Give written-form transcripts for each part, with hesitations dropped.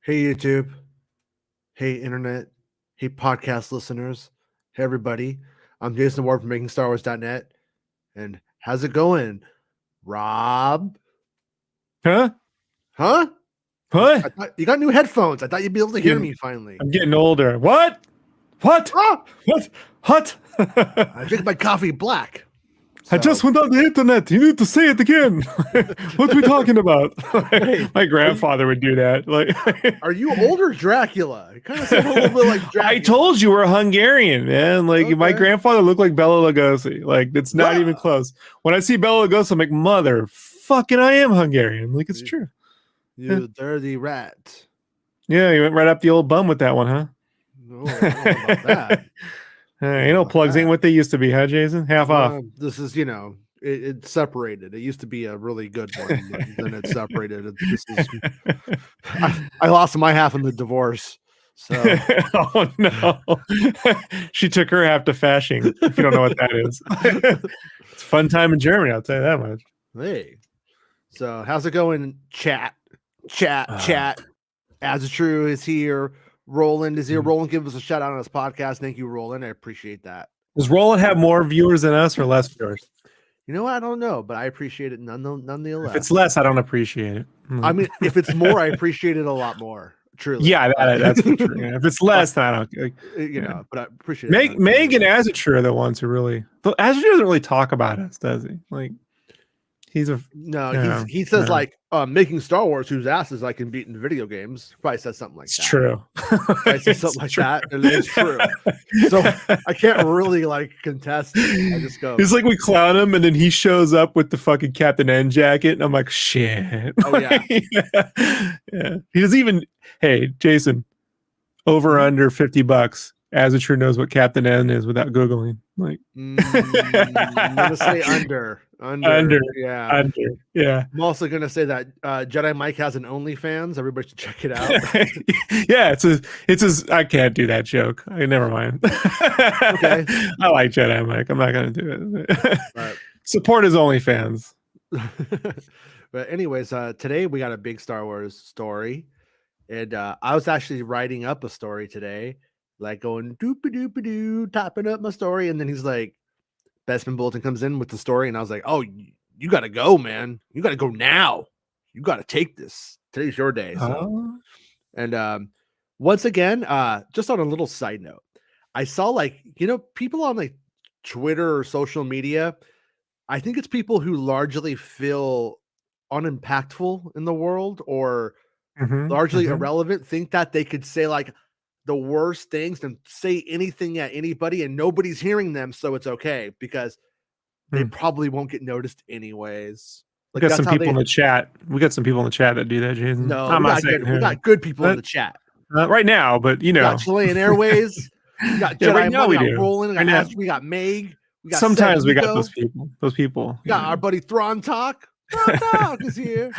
Hey, YouTube. Hey, Internet. Hey, podcast listeners. Hey, everybody. I'm Jason Ward from MakingStarWars.net. And how's it going, Rob? Huh? Huh? What? I thought you got new headphones. I thought you'd be able to hear me finally. I'm getting older. What? Ah! What? I drink my coffee black. I just went on the internet. You need to say it again. What are we talking about? Hey, my grandfather would do that. Like, are you older Dracula? You kind of sound a little bit like Dracula. I told you we're Hungarian, man. Like my grandfather looked like Bela Lugosi. Like it's not even close. When I see Bela Lugosi, I'm like, mother fucking, I am Hungarian. Like it's true. You dirty rat. Yeah, you went right up the old bum with that one, huh? No, I don't know about that. Ain't no plugs ain't what they used to be, huh, Jason? Half off. This is, it's separated. It used to be a really good one, but then it's separated. I lost my half in the divorce. So oh no. She took her half to fashing, if you don't know what that is. It's a fun time in Germany, I'll tell you that much. Hey. So how's it going? Chat. As True is here. Roland is here. Roland, give us a shout out on his podcast. Thank you, Roland. I appreciate that. Does Roland have more viewers than us or less viewers? You know what? I don't know, but I appreciate it nonetheless. If it's less, I don't appreciate it. I mean, if it's more, I appreciate it a lot more. Truly. Yeah, that's for true. Yeah. If it's less, then I don't. But I appreciate it. Meg and Azatru are the ones who really. Azatru doesn't really talk about us, does he? Like, he says like making Star Wars whose asses I can beat in video games. Probably says something like that. It's true. Probably says something like that, and it's true. So I can't really like contest it. I just go. It's like we clown him, and then he shows up with the fucking Captain N jacket, and I'm like, shit. Oh yeah. Yeah. He doesn't even. Hey, Jason, over under $50. Azatru knows what Captain N is without googling. Like, I'm gonna say under. Yeah. I'm also gonna say that Jedi Mike has an OnlyFans. Everybody should check it out. Yeah, it's I can't do that joke. Never mind. Okay. I like Jedi Mike. I'm not gonna do it. Right. Support his OnlyFans. But anyways, today we got a big Star Wars story, and I was actually writing up a story today. Like going doop-a-doop-a-doo, topping up my story, and then he's like, Bestman Bulletin comes in with the story, and I was like, oh, you gotta go, man. You gotta go now. You gotta take this. Today's your day. So. And once again, just on a little side note, I saw like, people on like Twitter or social media, I think it's people who largely feel unimpactful in the world or largely irrelevant, think that they could say like the worst things and say anything at anybody and nobody's hearing them, so it's okay because they probably won't get noticed anyways. Like, we got some people in the chat. We got some people in the chat that do that, Jason. No, we got good people in the chat right now, but we got Chilean Airways. We got Jedi right now. We got Roland. We got Meg. We got sometimes we got those people. We got our buddy Thrawn Talk. Thrawn Talk is here.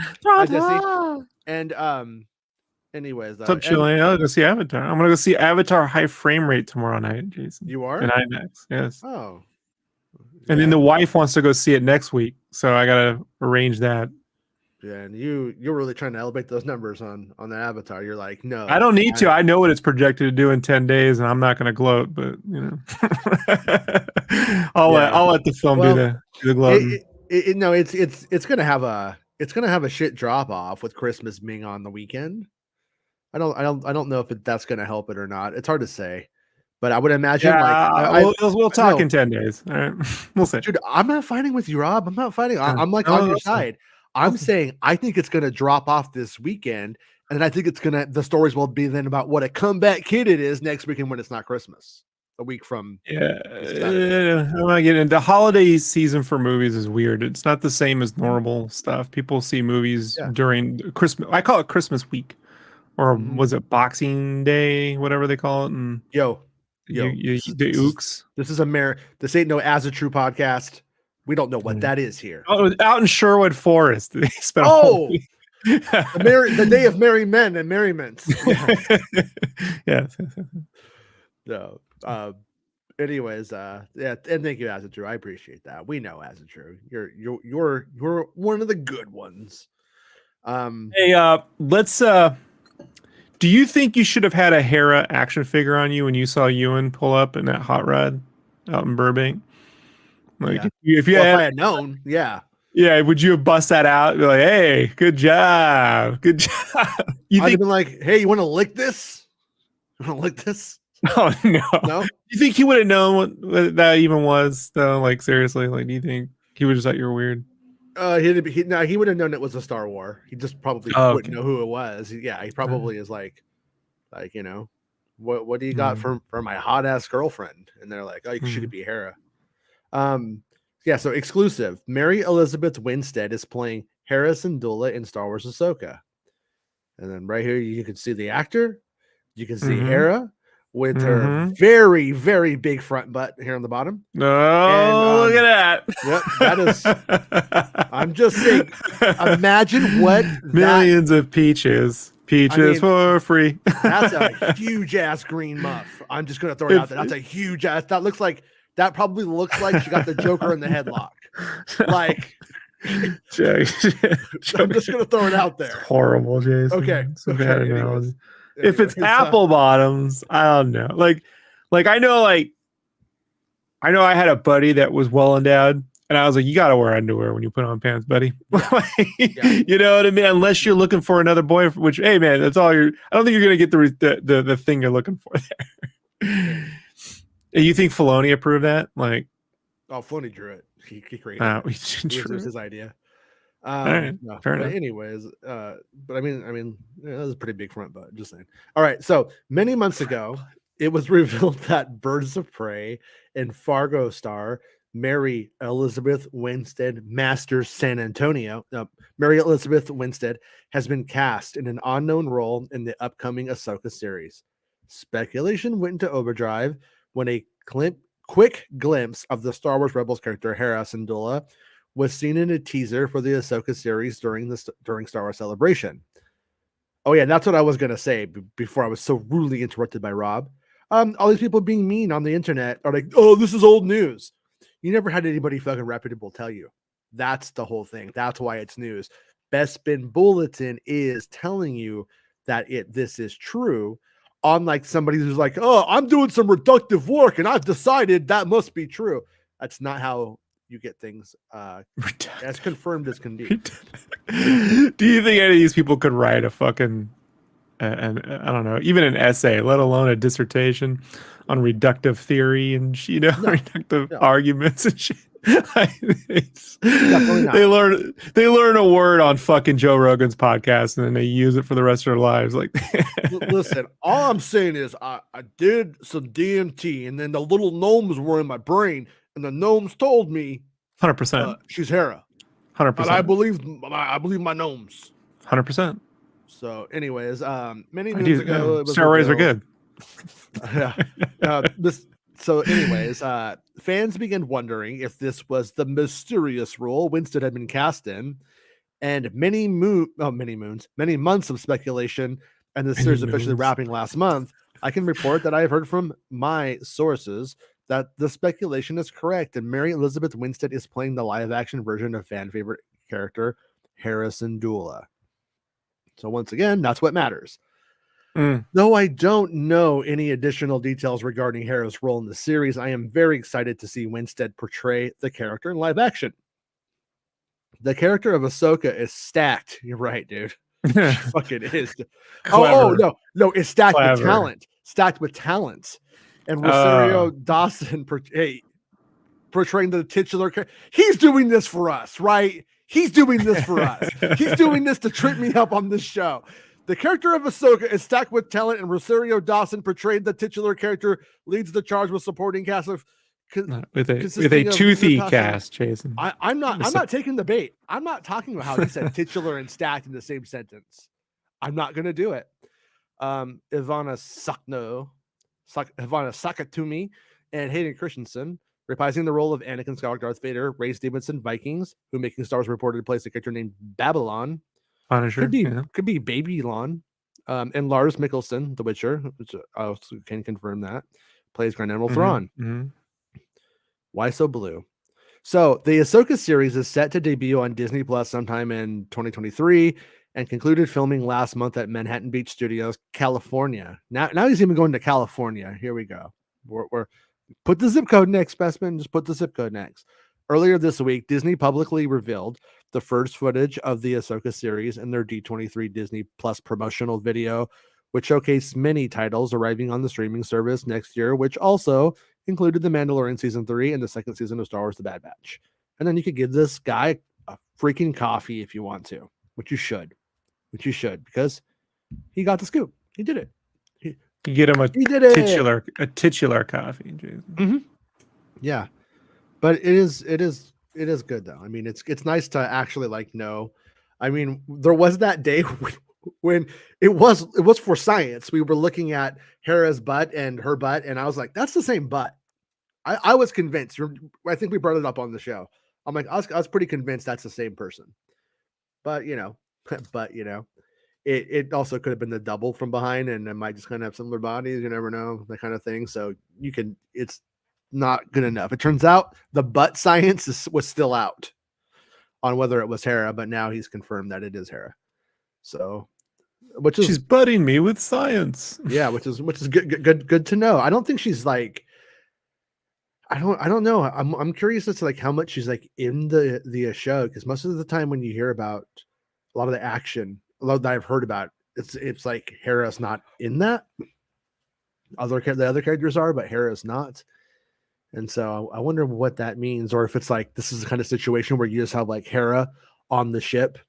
And anyways, what's up, Chilean? I'll go see Avatar. I'm gonna go see Avatar high frame rate tomorrow night, Jason. You are? In IMAX, yes. Oh. And then the wife wants to go see it next week, so I gotta arrange that. Yeah, and you're really trying to elevate those numbers on the Avatar. You're like, no, I don't need to. I know what it's projected to do in 10 days, and I'm not gonna gloat, but I'll let the film do the gloating. It's gonna have a shit drop off with Christmas being on the weekend. I don't know if that's going to help it or not. It's hard to say, but I would imagine we'll talk in 10 days. All right, we'll see. Dude, I'm not fighting with you, Rob. I'm not fighting. I'm like on your side. I'm saying I think it's going to drop off this weekend, and I think the stories will be then about what a comeback kid it is next weekend when it's not Christmas. A week from I'm not getting the holiday season for movies is weird. It's not the same as normal stuff. People see movies during Christmas. I call it Christmas week. Or was it Boxing Day, whatever they call it? And the ooks. This ain't no As a True podcast. We don't know what that is here. Oh, out in Sherwood Forest. They spent the day of merry men and merriment. Yeah. No. Anyways, and thank you, As a True. I appreciate that. We know As a True. You're one of the good ones. Hey, let's Do you think you should have had a Hera action figure on you when you saw Ewan pull up in that hot rod out in Burbank? Like, Yeah. if you Well, if had, I had known, yeah, yeah, would you have bust that out? And be like, hey, good job. You I'd have think? been like, "Hey, you want to lick this? You want to lick this?" Oh no. No. You think he would have known what that even was? Though, like seriously, like, do you think he would have thought you were weird? He would have known it was a Star War. He just probably Oh, wouldn't okay. know who it was. Yeah, he probably is like what do you got Mm, for my hot ass girlfriend? And they're like, oh, she could mm, be Hera. Um, yeah. So exclusive. Mary Elizabeth Winstead is playing Hera Syndulla in Star Wars Ahsoka. And then right here you can see the actor. You can see mm-hmm. Hera with her Mm-hmm. very very big front butt here on the bottom. And Oh, look at yep, that is. that. I'm just saying. Imagine what that. Millions of peaches. I Peaches mean, for free. that's a huge ass green muff. I'm just gonna throw it out if there. That's a huge ass. That probably looks like she got the Joker in the headlock. Like, I'm just gonna throw it out there. Horrible, Jason. Okay. It's a bad Okay. analogy. If it's Anyways, apple bottoms, I don't know. I know I had a buddy that was well endowed, and I was like, you got to wear underwear when you put on pants, buddy. Yeah. Yeah. You know what I mean? Unless you're looking for another boyfriend, which, hey, man, that's all you're. I don't think you're going to get the thing you're looking for there. And you think Filoni approved that? Like, Oh, Filoni drew it. He created it. It was his idea. All right, No, fair but enough. anyways, but I mean, that was a pretty big front butt. Just saying. All right, so many months ago, it was revealed that Birds of Prey and Fargo star Mary Elizabeth Winstead Masters San Antonio. Mary Elizabeth Winstead has been cast in an unknown role in the upcoming Ahsoka series. Speculation went into overdrive when a quick glimpse of the Star Wars Rebels character Hera Syndulla was seen in a teaser for the Ahsoka series during Star Wars Celebration. Oh yeah, that's what I was gonna say before I was so rudely interrupted by Rob. All these people being mean on the internet are like, "Oh, this is old news." You never had anybody fucking reputable tell you. That's the whole thing. That's why it's news. Bespin Bulletin is telling you that this is true. Unlike somebody who's like, "Oh, I'm doing some reductive work and I've decided that must be true." That's not how you get things as confirmed as can be. Do you think any of these people could write a fucking and I don't know, even an essay, let alone a dissertation on reductive theory and No, reductive no. arguments and shit? Definitely not. They learn a word on fucking Joe Rogan's podcast and then they use it for the rest of their lives. Like, Listen, all I'm saying is I did some DMT and then the little gnomes were in my brain and the gnomes told me 100%. She's Hera. 100%. But I believe my gnomes. 100%. So, anyways, many moons ago, it was steroids are good. So, anyways, fans began wondering if this was the mysterious role Winston had been cast in, and many months of speculation, and the series officially wrapping last month. I can report that I have heard from my sources that the speculation is correct, and Mary Elizabeth Winstead is playing the live-action version of fan favorite character Hera Syndulla. So once again, that's what matters. Though I don't know any additional details regarding Hera's role in the series, I am very excited to see Winstead portray the character in live action. The character of Ahsoka is stacked. You're right, dude. She fucking is. No, it's stacked with talent. Stacked with talent. And Rosario Dawson portraying the titular character. He's doing this for us, right? He's doing this for us. He's doing this to trip me up on this show. The character of Ahsoka is stacked with talent, and Rosario Dawson portrayed the titular character, leads the charge with supporting cast of with a toothy cast, Jason. I'm not taking the bait. I'm not talking about how he said titular and stacked in the same sentence. I'm not gonna do it. Ivana Sakatumi and Hayden Christensen reprising the role of Anakin Skywalker, Darth Vader, Ray Stevenson, Vikings, who Making Stars reported plays a character named Babylon. Punisher, could be Baby Elon, and Lars Mikkelsen, The Witcher, which I also can confirm that plays Grand Admiral Thrawn. Why so blue? So the Ahsoka series is set to debut on Disney Plus sometime in 2023, and concluded filming last month at Manhattan Beach Studios, California. Now he's even going to California. Here we go. We're put the zip code next, Bestman. Just put the zip code next. Earlier this week, Disney publicly revealed the first footage of the Ahsoka series in their D23 Disney Plus promotional video, which showcased many titles arriving on the streaming service next year, which also included The Mandalorian Season 3 and the second season of Star Wars The Bad Batch. And then you could give this guy a freaking coffee if you want to, which you should, because he got the scoop. He did it. You get him a titular coffee, Jason. Mm-hmm. Yeah, but it is good though. I mean, it's nice to actually like know. I mean, there was that day when it was for science. We were looking at Hera's butt and her butt, and I was like, that's the same butt. I was convinced. I think we brought it up on the show. I'm like, I was pretty convinced that's the same person. But you know, it also could have been the double from behind, and it might just kind of have similar bodies. You never know, that kind of thing. So it's not good enough. It turns out the butt science was still out on whether it was Hera, but now he's confirmed that it is Hera. So, she's butting me with science. Yeah, which is good to know. I don't think she's like. I don't know. I'm curious as to like how much she's like in the show, because most of the time when you hear about a lot of the action, a lot that I've heard about, it's like Hera's not in that. The other characters are, but Hera's not. And so I wonder what that means, or if it's like this is the kind of situation where you just have like Hera on the ship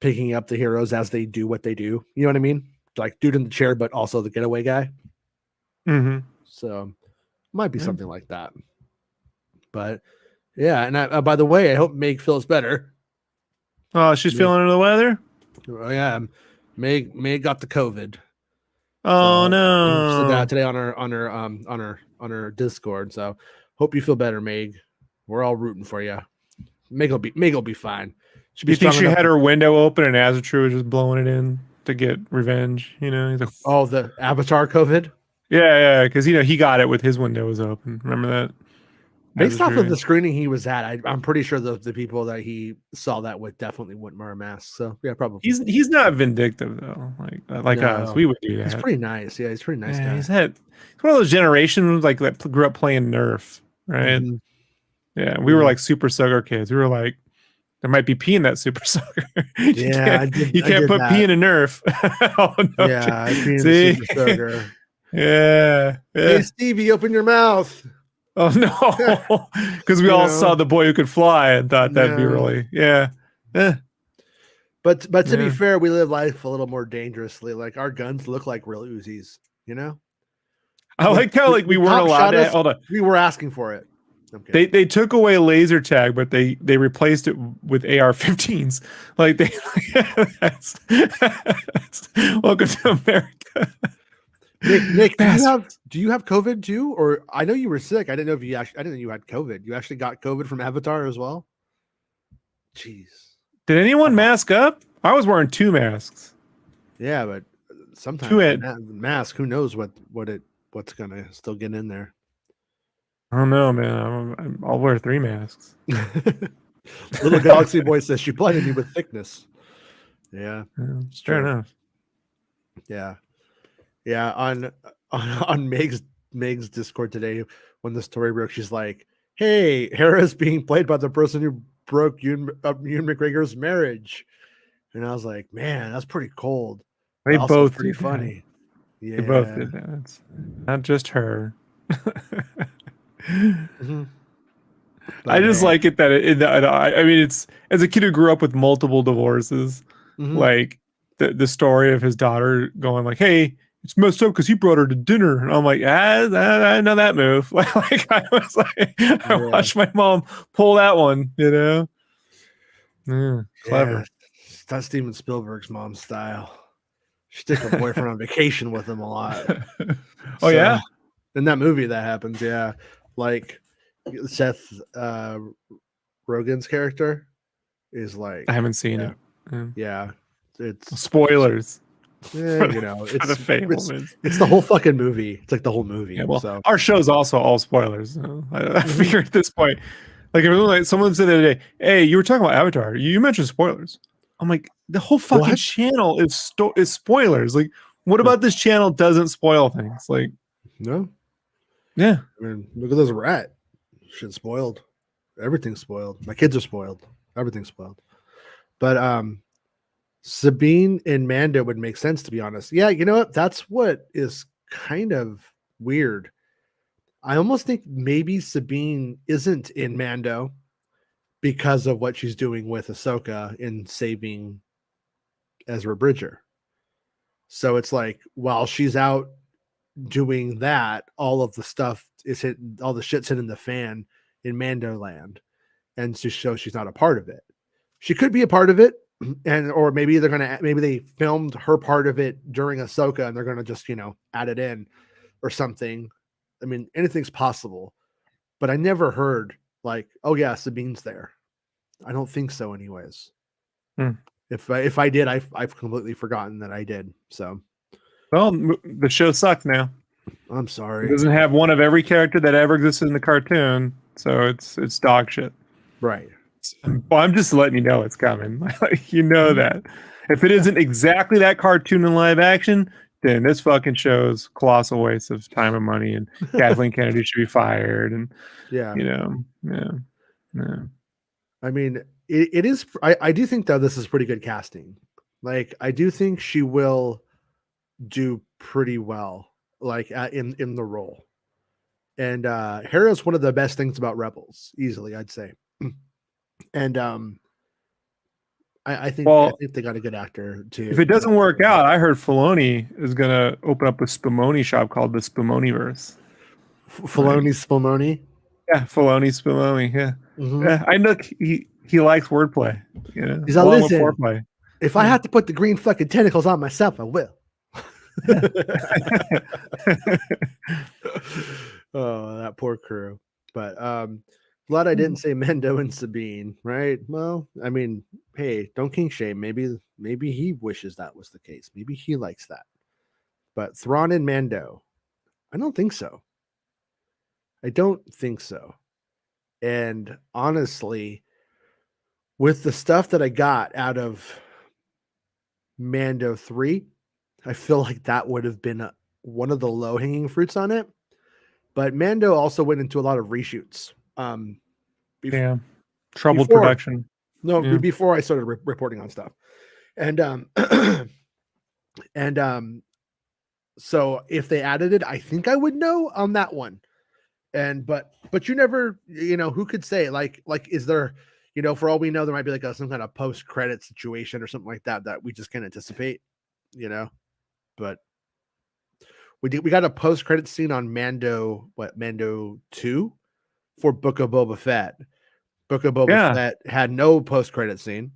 picking up the heroes as they do what they do. You know what I mean? Like dude in the chair, but also the getaway guy. Mm-hmm. So might be something like that. But yeah, and by the way, I hope Meg feels better. Oh, she's feeling under the weather? Oh yeah, Meg got the COVID. Oh no! She said that today on her Discord. So hope you feel better, Meg. We're all rooting for you. Meg will be fine. You think she had her window open and Azatru was just blowing it in to get revenge? You know, he's like, oh, the Avatar COVID. Yeah, because he got it with his window was open. Remember that? Based off of the screening he was at, I'm pretty sure the people that he saw that with definitely wouldn't wear a mask. So yeah, probably. He's not vindictive though, like us. We would do that. He's pretty nice. Yeah, he's pretty nice guy. He's one of those generations like that grew up playing Nerf, right? Mm-hmm. Yeah, we were like super soaker kids. We were like, there might be pee in that super soaker. You can't put pee in a Nerf. Oh, no, yeah, I pee in the super soaker. Yeah. Hey Stevie, open your mouth. Oh no, because we all saw The Boy Who Could Fly and thought that'd be really But to be fair, we live life a little more dangerously. Like our guns look like real Uzis, you know. I like how we weren't allowed to. Hold on, we were asking for it. Okay. They took away laser tag, but they replaced it with AR-15s. Like that's welcome to America. Nick, do you have COVID too? Or I know you were sick. I didn't know I didn't know you had COVID. You actually got COVID from Avatar as well? Jeez. Did anyone mask up? I was wearing 2 masks. Yeah, but sometimes mask, who knows what's gonna still get in there. I don't know, man. I'll wear 3 masks. Little Galaxy Boy says she blinded me with thickness. Yeah, fair enough. Yeah. Yeah, on Meg's Discord today, when the story broke, she's like, "Hey, Hera's being played by the person who broke Ewan McGregor's marriage," and I was like, "Man, that's pretty cold." They both pretty funny. Yeah, they both did that. It's not just her. Mm-hmm. I just like it that I mean, it's as a kid who grew up with multiple divorces, like the story of his daughter going like, "Hey, it's messed up because he brought her to dinner," and I'm like, I know that move. Like I was like, I watched my mom pull that one, you know. Clever. Yeah, that's Steven Spielberg's mom's style. She took her boyfriend on vacation with him a lot. Oh yeah, in that movie that happens. Yeah, like Seth Rogen's character is like. I haven't seen it. Yeah, it's spoilers. Yeah, you know, it's the whole fucking movie. It's like the whole movie. Yeah, well, our show's also all spoilers. So I figure at this point, like someone said the other day, "Hey, you were talking about Avatar. You mentioned spoilers." I'm like, The whole fucking What? channel is spoilers. Like, what Yeah. about this channel doesn't spoil things? Like, No. yeah. I mean, look at this rat. Shit spoiled. Everything's spoiled. My kids are spoiled. Everything's spoiled. But Sabine and Mando would make sense, to be honest. Yeah, you know what? That's what is kind of weird. I almost think maybe Sabine isn't in Mando because of what she's doing with Ahsoka in saving Ezra Bridger. So it's like while she's out doing that, all of the stuff is hitting, all the shit's hitting the fan in Mando land, and to show she's not a part of it. She could be a part of it, and or maybe maybe they filmed her part of it during Ahsoka, and they're gonna just add it in or something. I mean, anything's possible, but I never heard like, oh yeah, Sabine's there. I don't think so, anyways. Hmm. If I did, I've completely forgotten that I did. So Well, the show sucks now. I'm It sorry. doesn't have one of every character that ever existed in the cartoon, so it's dog shit. Right. Well, I'm just letting you know it's coming. Like, you know Mhm. that. If it Yeah. isn't exactly that cartoon in live action, then this fucking show's colossal waste of time and money, and Kathleen Kennedy should be fired. And Yeah. yeah, yeah. I mean, it is. I do think though this is pretty good casting. Like I do think she will do pretty well, like in the role. And Hera is one of the best things about Rebels, easily, I'd say. And I Well, think they got a good actor if to it doesn't work out, I heard Filoni is gonna open up a Spumoni shop called the Spumoniverse. Like, Filoni Spumoni. yeah, Filoni Spumoni. Yeah, Mm-hmm. yeah. I know he likes wordplay. He's like, Along with listen, foreplay. if I Yeah. have to put the green fucking tentacles on myself, I will. Yeah. Oh, that poor crew. But glad I didn't say Mendo and Sabine, right? Well, I mean, hey, don't king shame. Maybe he wishes that was the case. Maybe he likes that. But Thrawn and Mando, I don't think so. I don't think so. And honestly, with the stuff that I got out of Mando 3, I feel like that would have been one of the low hanging fruits on it. But Mando also went into a lot of reshoots. Bef- Yeah. Troubled before production. no, Yeah. before I started reporting on stuff, and and so if they added it, I think I would know on that one. And but you never, who could say like is there, for all we know, there might be like some kind of post credit situation or something like that that we just can't anticipate, you know. But we got a post credit scene on Mando 2 for Book of Boba Fett. Book of Boba Yeah. Fett had no post credit scene.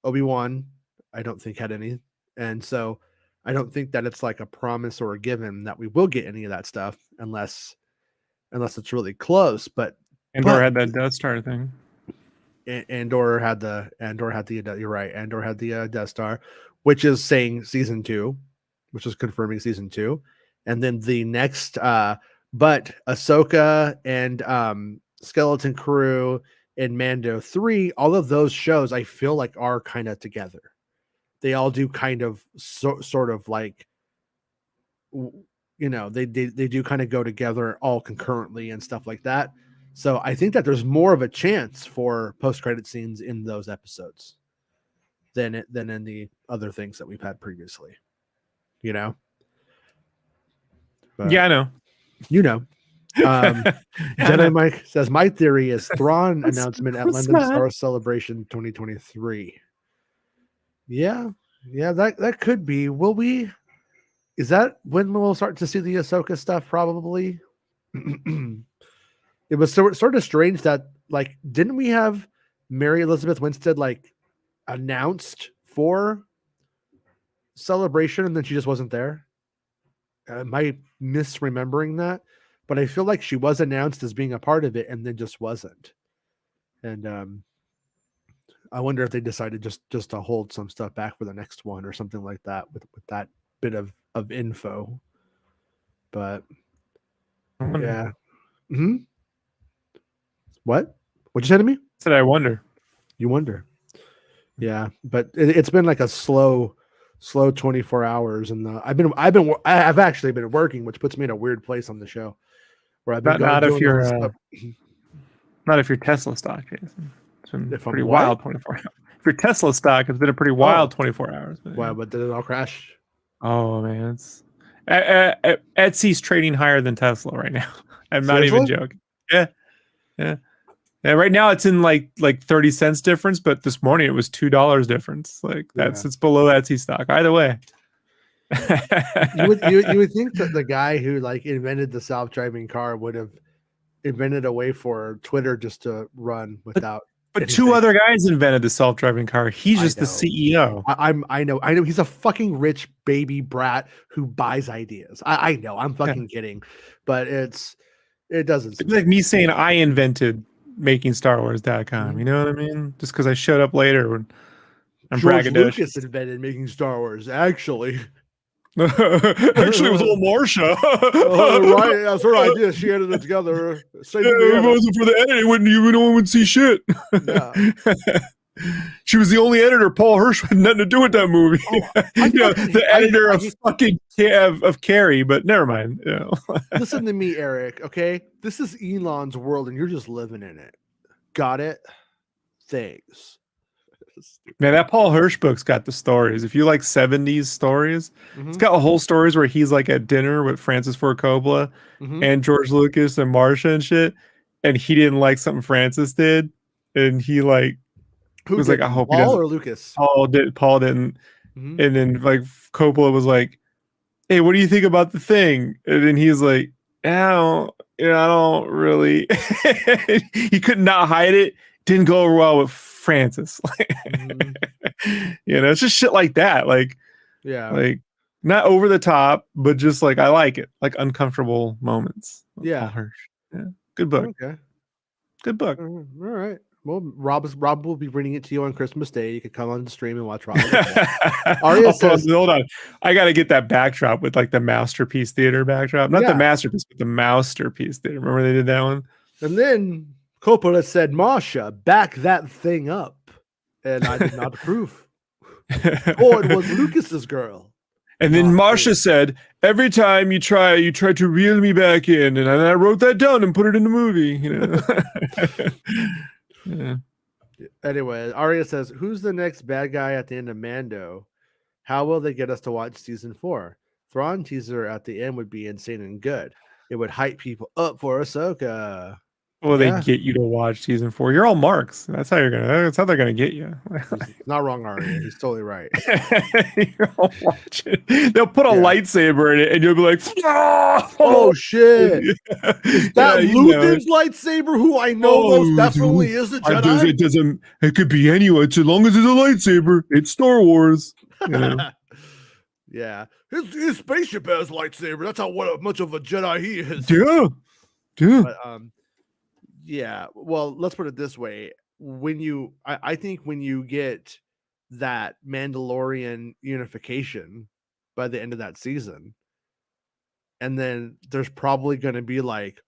Obi-Wan, I don't think had any. And so I don't think that it's like a promise or a given that we will get any of that stuff unless it's really close. Andor But had that Death Star thing. Andor had the you're right. Andor had the Death Star, which is saying season 2, which is confirming season 2. And then the next but Ahsoka and Skeleton Crew and Mando 3, all of those shows I feel like are kind of together. They all do kind of sort of like they do kind of go together all concurrently and stuff like that. So I think that there's more of a chance for post credit scenes in those episodes than in the other things that we've had previously. You know, Yeah, but I know. you know, um, Yeah, I Jedi know. Mike says my theory is Thrawn That's announcement at London Christmas. Star Wars Celebration 2023. Yeah, yeah, that could be. Will we? Is that when we'll start to see the Ahsoka stuff? Probably. It was sort of strange that like didn't we have Mary Elizabeth Winstead like announced for Celebration and then she just wasn't there? Am I misremembering that? But I feel like she was announced as being a part of it and then just wasn't. And I wonder if they decided just to hold some stuff back for the next one or something like that with that bit of info. But I wonder. yeah. Hmm. What? What'd you say to me? Said I wonder. You wonder. Yeah, but it's been like a slow 24 hours, and I've actually been working, which puts me in a weird place on the show where I've been Not if doing all you're this stuff. not if you're Tesla stock, Jason. It's been If I'm pretty what? wild 24 hours. If you're Tesla stock, it's been a pretty Oh, wild 24 hours. But, wow, but did it all crash? Oh man, it's Etsy's trading higher than Tesla right now. I'm not even Seriously? joking. Yeah, yeah. Yeah, right now it's in like 30 cents difference, but this morning it was $2 difference. Like Yeah. it's below Etsy stock. Either way. You would think that the guy who like invented the self-driving car would have invented a way for Twitter just to run but without but two anything. other guys invented the self-driving car. He's I just the know. CEO. I know. He's a fucking rich baby brat who buys ideas. I know. I'm Yeah. fucking kidding, but it doesn't. It's like me saying I invented MakingStarWars.com. Mm-hmm. You know what I mean? Just because I showed up later when I'm George braggadocious. Lucas invented making Star Wars. Actually, Actually, it was all Marsha. right? That's her idea. She edited it together. Save Yeah, me the if it edit. wasn't for the editing, no one would see shit. Yeah. She was the only editor. Paul Hirsch had nothing to do with that movie. Oh, The editor of Carrie, but never mind. Listen to me, Eric. Okay, this is Elon's world, and you're just living in it. Got it? Thanks. Man, that Paul Hirsch book's got the stories. If you like 70s stories, Mm-hmm. it's got whole stories where he's like at dinner with Francis Ford Coppola and George Lucas and Marsha and shit, and he didn't like something Francis did, and he like Who was did like, I hope he Paul doesn't. or Lucas? Paul didn't, Mm-hmm. and then like Coppola was like, hey, what do you think about the thing? And then he's like, I don't really. He could not hide it. Didn't go over well with Francis. It's just shit like that. Like not over the top, but just like I like it, like uncomfortable moments. Yeah. Paul Hirsch. Yeah, good book. Okay, good book. All right. Well, Rob will be reading it to you on Christmas Day. You could come on the stream and watch Rob. Aria says, hold on. I got to get that backdrop with like the Masterpiece Theater backdrop. Not the Masterpiece, but the Masterpiece Theater. Remember they did that one? And then Coppola said, Marsha, back that thing up. And I did not approve. Oh, it was Lucas's girl. And then Marsha said, every time you try to reel me back in. And I wrote that down and put it in the movie. Yeah. Anyway, Arya says, who's the next bad guy at the end of Mando? How will they get us to watch season 4? Thrawn teaser at the end would be insane and good. It would hype people up for Ahsoka. Well, they get you to watch season 4. You're all marks. That's how that's how they're gonna get you. He's not wrong, Arya. He's totally right. You're all watching. They'll put a lightsaber in it, and you'll be like, "Oh shit! Is that Luthen's lightsaber? Who I know most definitely is a Jedi." It doesn't. It could be anyone. So long as it's a lightsaber, it's Star Wars. Yeah, his spaceship has lightsaber. That's how much of a Jedi he is. Yeah. But, yeah, well, let's put it this way. I think when you get that Mandalorian unification by the end of that season, and then there's probably going to be like,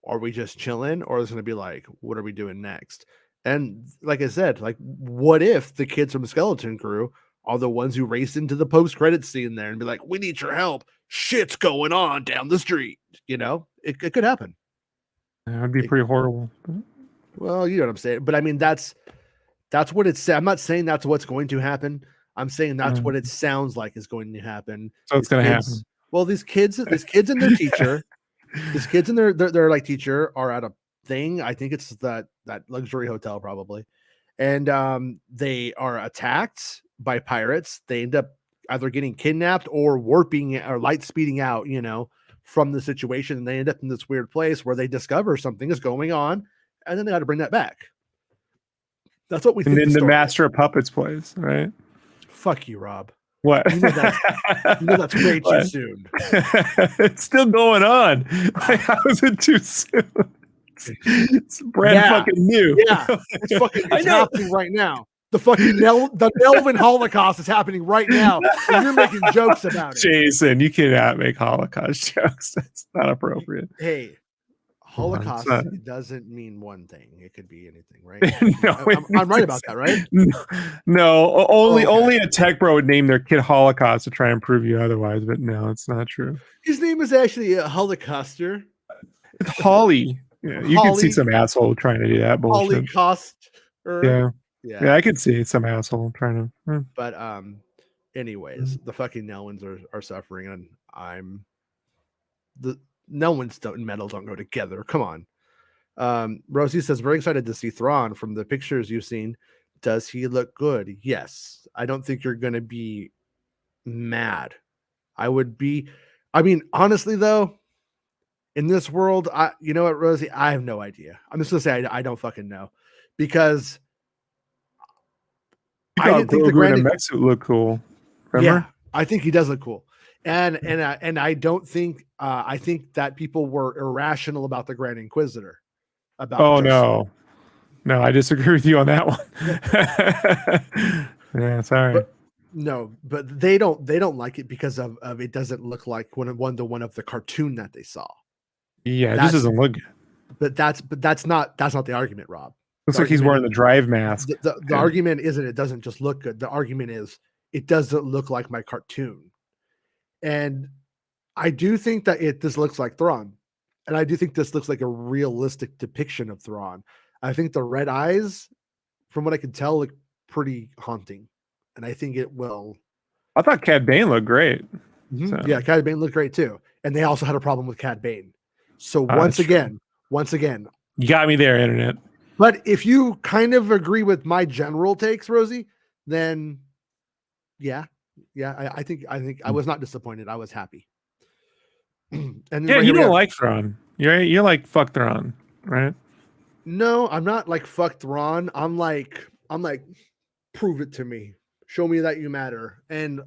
are we just chilling? Or it's going to be like, what are we doing next? And like I said, like, what if the kids from the Skeleton Crew are the ones who race into the post-credit scene there and be like, we need your help. Shit's going on down the street. It could happen. That would be pretty horrible. Well, you know what I'm saying. But I mean, that's what it's. I'm not saying that's what's going to happen. I'm saying that's what it sounds like is going to happen. So it's going to happen. Well, these kids and their teacher, these kids and their like teacher are at a thing. I think it's that luxury hotel probably, and they are attacked by pirates. They end up either getting kidnapped or warping or light speeding out. From the situation, and they end up in this weird place where they discover something is going on, and then they got to bring that back. That's what we think. And then the Master of Puppets plays, right? Fuck you, Rob. What? That's way too soon. It's still going on. How is it too soon? It's brand fucking new. Yeah, it's happening right now. The fucking the Nelvin Holocaust is happening right now, and you're making jokes about it. Jason, you cannot make Holocaust jokes. That's not appropriate. Hey, Come on, it's not. Holocaust, it doesn't mean one thing. It could be anything, right? No, I'm right about that, right? no, Oh, only okay. only a tech bro would name their kid Holocaust to try and prove you otherwise. But no, it's not true. His name is actually a Holocauster. It's Holly. Yeah, you could see Holly some asshole trying to do that bullshit. Holocaust. Yeah, yeah, Yeah. I could see some asshole trying to. But anyways, the fucking Nelwins are suffering, and I'm the Nelwins and metal don't go together. Come on. Rosie says, very excited to see Thrawn from the pictures you've seen. Does he look good? Yes. I don't think you're going to be mad. I would be. I mean, honestly, though, in this world, you know what, Rosie? I have no idea. I'm just going to say I don't fucking know because You I thought didn't think the Grogu in a Grand. mech suit looked cool. Yeah, Remember? I think he does look cool. And I don't think I think that people were irrational about the Grand Inquisitor about Oh just no, no, I disagree with you on that yeah, one. Yeah, sorry. but no, but they don't like it because of it doesn't look like one to one of the cartoon that they saw. Yeah, it just That's doesn't look good. but that's not the argument, Rob. Looks The like he's argument wearing the drive mask. the Yeah. argument isn't it doesn't just look good. The argument is it doesn't look like my cartoon. And I do think that this looks like Thrawn. And I do think this looks like a realistic depiction of Thrawn. I think the red eyes, from what I can tell, look pretty haunting. And I think it will. I thought Cad Bane looked great. So Yeah, Cad Bane looked great too. And they also had a problem with Cad Bane. So that's true. once again, You got me there, internet. but if you kind of agree with my general takes, Rosie, then yeah, I think I was not disappointed. I was happy. And then Yeah, right you here we don't have like Thrawn. You're like fuck Thrawn, right? no, I'm not like fuck Thrawn. I'm like prove it to me. Show me that you matter. And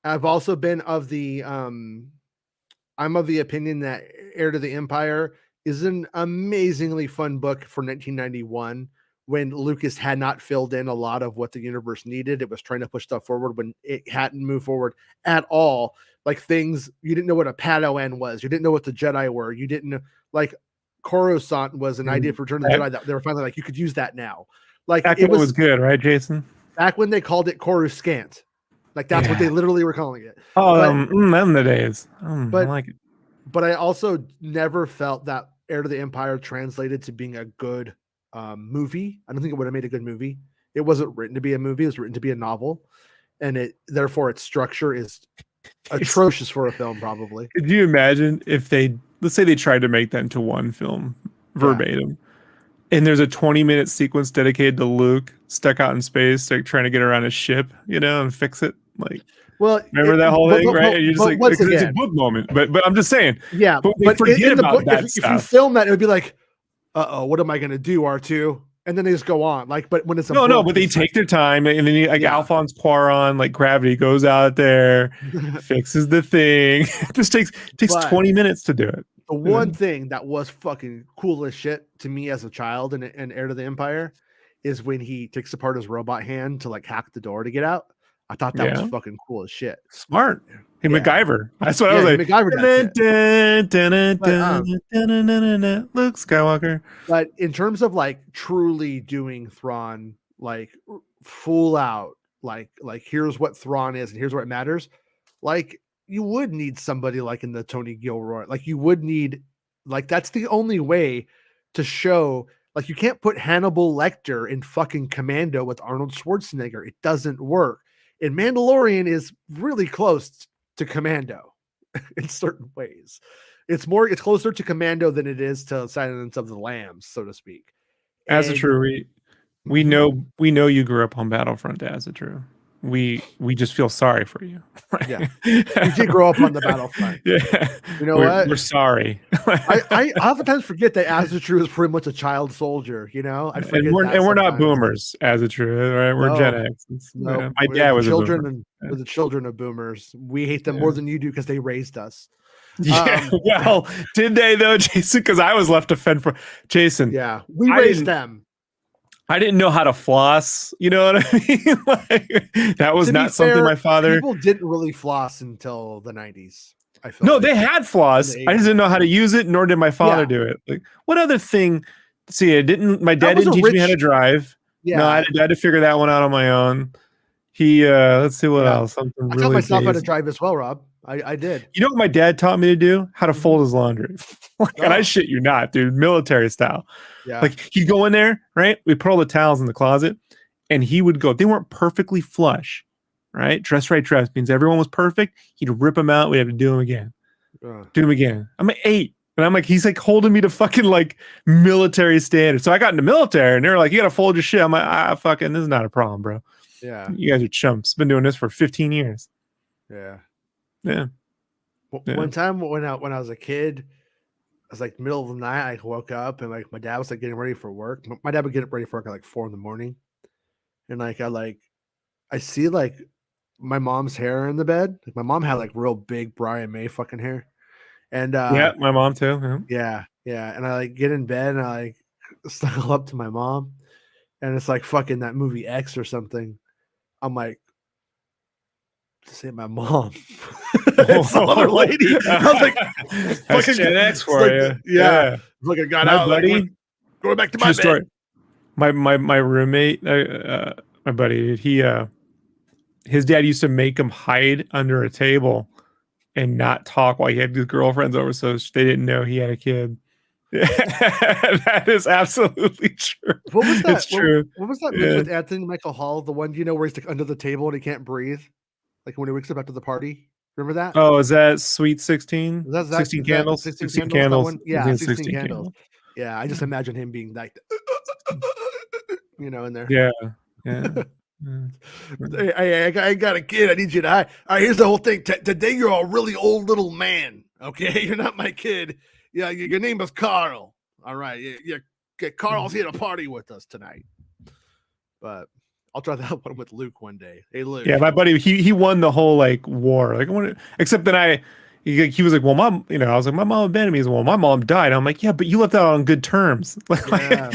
I've also been of the I'm of the opinion that Heir to the Empire is an amazingly fun book for 1991 when Lucas had not filled in a lot of what the universe needed. It was trying to push stuff forward when it hadn't moved forward at all. Like things you didn't know what a Padawan was, you didn't know what the Jedi were, you didn't know, like Coruscant was an idea for Return of the Jedi that they were finally like you could use that now. Like Back it when it was was good, right, Jason? back when they called it Coruscant. Like that's what Yeah. they literally were calling it. Oh, But them the days. I but like it. but I also never felt that Heir to the Empire translated to being a good movie. I don't think it would have made a good movie. It wasn't written to be a movie; it was written to be a novel, and therefore its structure is atrocious for a film. Probably. Could you imagine if let's say they tried to make that into one film verbatim, and there's a 20-minute sequence dedicated to Luke stuck out in space, like trying to get around his ship, and fix it. Like, Well, remember that whole thing, right? And you're just but like, once because it's a again, book moment. But I'm just saying, yeah. but they But forget in the about book, that if you stuff. film that, it would be like, what am I going to do, R2? And then they just go on. Like, but when it's a No, book, but they take their time, and then Alphonse Cuarón, like Gravity, goes out there, fixes the thing. It just takes 20 minutes to do it. The one thing that was fucking cool as shit to me as a child in Heir to the Empire is when he takes apart his robot hand to like hack the door to get out. I thought that was fucking cool as shit. Smart. Hey, yeah. MacGyver. That's what I was like. MacGyver Luke Skywalker. But in terms of like truly doing Thrawn, like full out, like here's what Thrawn is and here's what matters. Like you would need somebody like in the Tony Gilroy. Like you would need, like that's the only way to show. Like you can't put Hannibal Lecter in fucking Commando with Arnold Schwarzenegger. It doesn't work. And Mandalorian is really close to Commando in certain ways. It's closer to Commando than it is to Silence of the Lambs, so to speak. As a true, we know you grew up on Battlefront. As a true, we just feel sorry for you. Yeah, you did grow up on the Battlefront. Yeah, you know what? We're sorry. I oftentimes forget that Azatru is pretty much a child soldier. I forget and we're not boomers. As a true, right? We're Gen X. No, my dad was children, a boomer. We're the children of boomers. We hate them more than you do because they raised us. Yeah, well, did they though, Jason? Because I was left to fend for Jason. Yeah, we raised them. I didn't know how to floss. You know what I mean? Like, that was not something my father. People didn't really floss until the 90s. I feel No, like they had in floss. the I just 80s. didn't know how to use it, nor did my father Yeah, do it. Like, what other thing? See, it didn't. My that dad was didn't a teach me how rich. to drive. No, Yeah, I had to figure that one out on my own. He, let's see what yeah. else. Something I taught really myself how to basic. drive as well, Rob. I did. You know what my dad taught me to do? How to Mhm. fold his laundry. Like, and I Oh, shit you not, dude, military style. yeah. Like he'd go in there, right? We put all the towels in the closet, and he would go. They weren't perfectly flush, right? Dress right dress means everyone was perfect. He'd rip them out. We have to do them again. Uh, Do them again. I'm at 8. And I'm like, he's like holding me to fucking like military standards. So I got into military and they're like, you gotta fold your shit. I'm like, fucking, this is not a problem, bro. yeah, You guys are chumps. Been doing this for 15 years. yeah. Yeah. Yeah. One time when I was a kid, I was like middle of the night. I woke up and like my dad was like getting ready for work. My dad would get ready for work at like 4 in the morning, and I see like my mom's hair in the bed. Like my mom had like real big Brian May fucking hair, and Yeah, my mom too. Yeah. yeah, yeah. And I like get in bed and I like snuggle up to my mom, and it's like fucking that movie X or something. I'm like, this ain't my mom. It's some other lady. I was like, That's fucking, Gen X it's for like, you. yeah. Yeah. Look, I got My out, like, buddy, going back to my true bed. story. My roommate, my buddy, he his dad used to make him hide under a table and not talk while he had his girlfriends over, so they didn't know he had a kid. That is absolutely true. What was It's that? true. What was that movie Yeah. with Anthony Michael Hall? The one, where he's like under the table and he can't breathe? Like when he wakes up after the party? Remember that? Oh, is that Sweet 16? Is 16 that candles? 16 16 Candles? That candles. one? I Yeah, think it's 16 16 Candles. candles. Yeah, I just imagine him being like, in there. Yeah. Yeah. Yeah. I got a kid. I need you to hide. All right, here's the whole thing. Today you're a really old little man. Okay, you're not my kid. Yeah, your name is Carl. All right, Carl's here to party with us tonight. But I'll try that one with Luke one day. Hey, Luke. Yeah, my buddy, he won the whole like war. Like, except that he was like, well, mom, I was like, my mom abandoned me. He's like, well, my mom died. I'm like, yeah, but you left out on good terms. Yeah,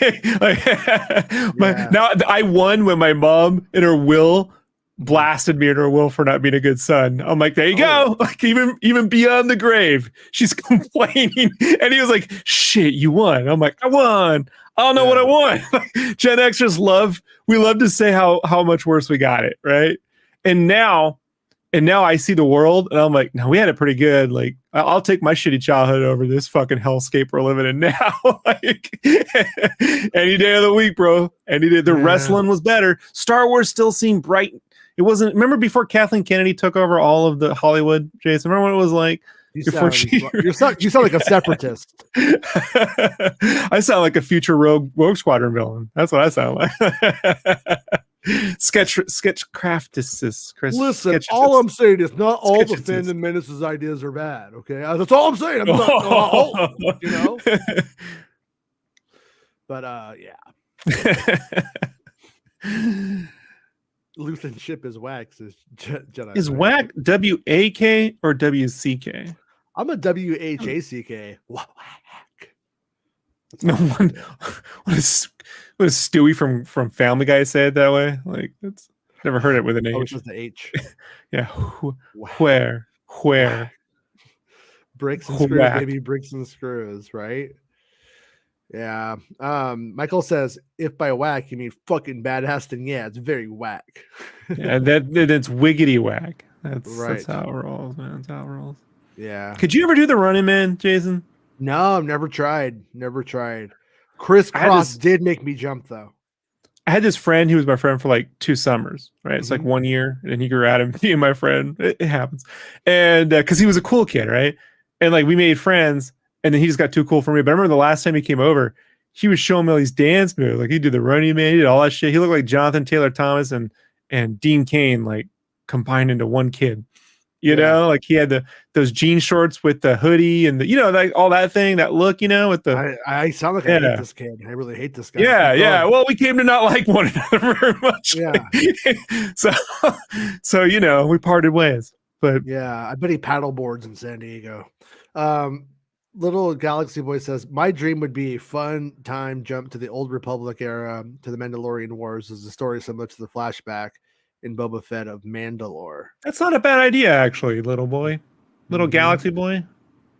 yeah, Now I won when my mom in her will mhm. blasted me in her will for not being a good son. I'm like, there you Oh, go. Like even beyond the grave, she's complaining. And he was like, shit, you won. I'm like, I won. I don't know what I yeah, won. Gen Xers we love to say how much worse we got it, right? And now I see the world and I'm like, no, we had it pretty good. Like, I'll take my shitty childhood over this fucking hellscape we're living in now. Like, any day of the week, bro. Any day. The yeah. wrestling was better. Star Wars still seemed bright. It wasn't. Remember before Kathleen Kennedy took over all of the Hollywood, Jason? Remember what it was like before she? You sound like a separatist. I sound like a future Rogue Squadron villain. That's what I sound like. Sketchcraftist. Listen, all I'm saying is not all the Phantom Menace's ideas are bad. Okay, that's all I'm saying. I'm not, you know. But yeah. Luthen ship is wax. Is Jedi. Is whack WAK or WCK? I'm a WHACK. Whack. No one. What is Stewie from Family Guy say it that way? Like, it's never heard it with an H. Oh, it's just the H. Yeah. Where? Bricks and screws, baby. Bricks and screws, right? Yeah. Michael says, if by whack you mean fucking badass, then yeah, it's very whack. Yeah, that's wiggity whack. That's right. That's how it rolls, man. That's how it rolls. Yeah. Could you ever do the Running Man, Jason? No, I've never tried. Crisscross did make me jump though. I had this friend who was my friend for like 2 summers, right? It's like 1 year, and he grew out of me and my friend. It happens. And because he was a cool kid, right? And like we made friends, and then he just got too cool for me. But I remember the last time he came over, he was showing me all these dance moves. Like he did the Running Man, he did all that shit. He looked like Jonathan Taylor Thomas and Dean Cain like combined into one kid. You know, like he had those jean shorts with the hoodie and the, like all that thing, that look, with the. I sound like I hate this kid. I really hate this guy. Yeah. Well, we came to not like one another very much. Yeah. So we parted ways. But yeah, I bet he paddle boards in San Diego. Little Galaxy Boy says, my dream would be a fun time jump to the old Republic era to the Mandalorian Wars as a story similar to the flashback in Boba Fett of Mandalore. That's not a bad idea, actually, little boy. little galaxy boy,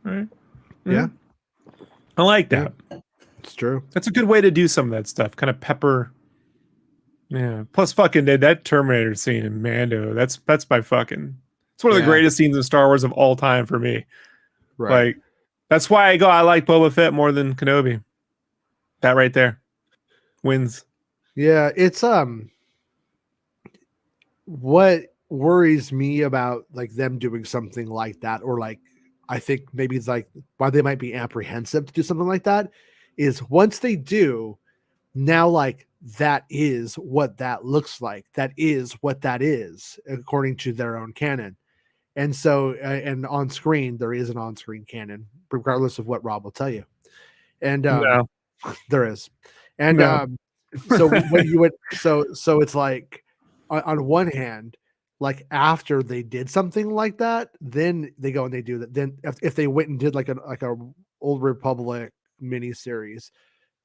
right? Yeah, I like yeah, that. it's true. That's a good way to do some of that stuff. Kind of pepper. Yeah. Plus, fucking that Terminator scene in Mando. That's my fucking. It's one of the Yeah, greatest scenes in Star Wars of all time for me. right. Like, that's why I like Boba Fett more than Kenobi. That right there wins. Yeah, it's what worries me about like them doing something like that, or like I think maybe it's like why they might be apprehensive to do something like that, is once they do, now like that is what that looks like. That is what that is according to their own canon. And so, and on screen, there is an on screen canon, regardless of what Rob will tell you. And No, there is. And no. so what you would, so it's like on one hand, like after they did something like that, then they go and they do that. Then if they went and did like a Old Republic miniseries,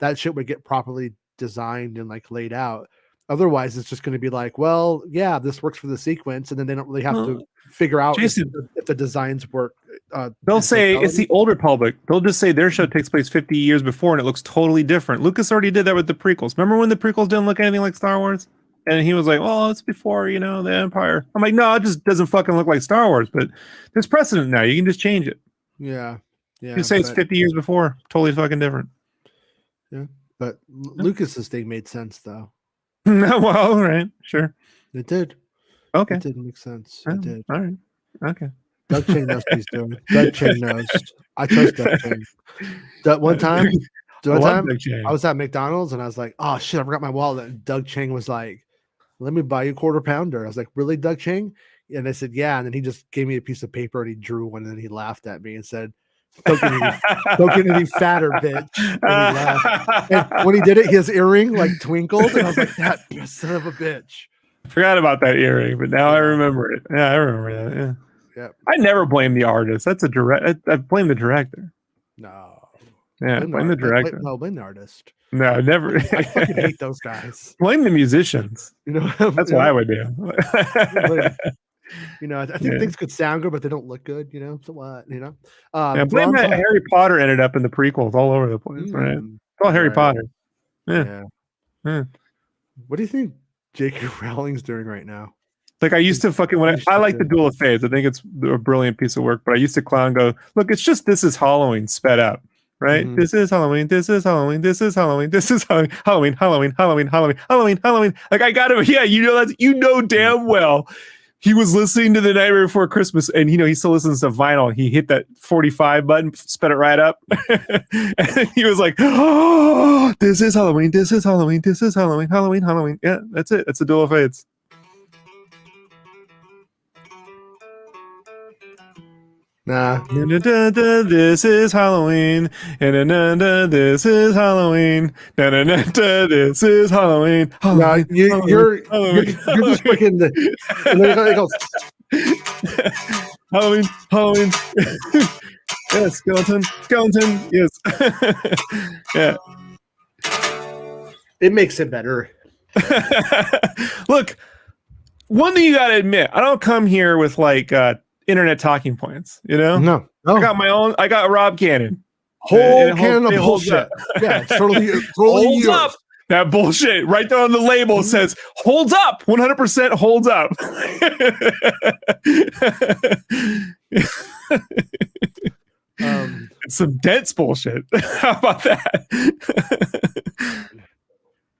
that shit would get properly designed and like laid out. Otherwise, it's just going to be like, well, yeah, this works for the sequence, and then they don't really have to figure out Jason, if the designs work. they'll In say it's totality. the Old Republic. They'll just say their show takes place 50 years before and it looks totally different. Lucas already did that with the prequels. Remember when the prequels didn't look anything like Star Wars? And he was like, well, it's before, the Empire. I'm like, no, it just doesn't fucking look like Star Wars. But there's precedent now. You can just change it. Yeah, You yeah, say it's but 50 years before. Totally fucking different. yeah, but Lucas's thing made sense though. Well, right. Sure. It did. Okay. It did make sense. Oh, It did. all right. Okay. Doug Chang knows what he's doing. Doug Chang knows. I trust Doug Chang. One time, I love Doug I Chang. was at McDonald's and I was like, "Oh shit, I forgot my wallet." And Doug Chang was like, "Let me buy you a quarter pounder." I was like, "Really, Doug Chang?" And I said, "Yeah." And then he just gave me a piece of paper and he drew one and then he laughed at me and said, "Don't get any fatter, bitch." And he laughed. And when he did it, his earring like twinkled, and I was like, "That son of a bitch." I forgot about that earring, but now I remember it. Yeah, I remember that. Yeah. Yeah. I never blame the artist. That's a direct. I blame the director. No. Yeah, blame the director. Blame the artist. No, never. I fucking hate those guys. Blame the musicians. You know, That's what I would do. I think things could sound good, but they don't look good. So what? Yeah, blame that Harry Potter ended up in the prequels all over the place, right? It's all Harry Potter. Yeah. What do you think J.K. Rowling's doing right now? Like I used to fucking I like the Duel of Fates. I think it's a brilliant piece of work, but I used to clown go, look, it's just This Is Halloween sped up, right? Mhm. This is Halloween, this is Halloween, this is Halloween, this is Halloween, Halloween, Halloween, Halloween, Halloween, Halloween, Halloween. Like I gotta, damn well. He was listening to The Nightmare Before Christmas, and he still listens to vinyl. He hit that 45 button, sped it right up, and he was like, "Oh, this is Halloween, this is Halloween, this is Halloween, Halloween, Halloween." Yeah, that's it. That's the Duel of Fates. Nah. This is Halloween. This is Halloween. This is Halloween. Nah, you're just freaking and then it goes. Halloween, Halloween. Yes, skeleton, yes. Yeah. It makes it better. Look, one thing you gotta admit, I don't come here with like internet talking points, No. I got my own. I got Rob Cannon. Whole cannon of bullshit. Yeah, it's totally holds yours. Up. That bullshit right there on the label says holds up. 100% holds up. It's some dense bullshit. How about that?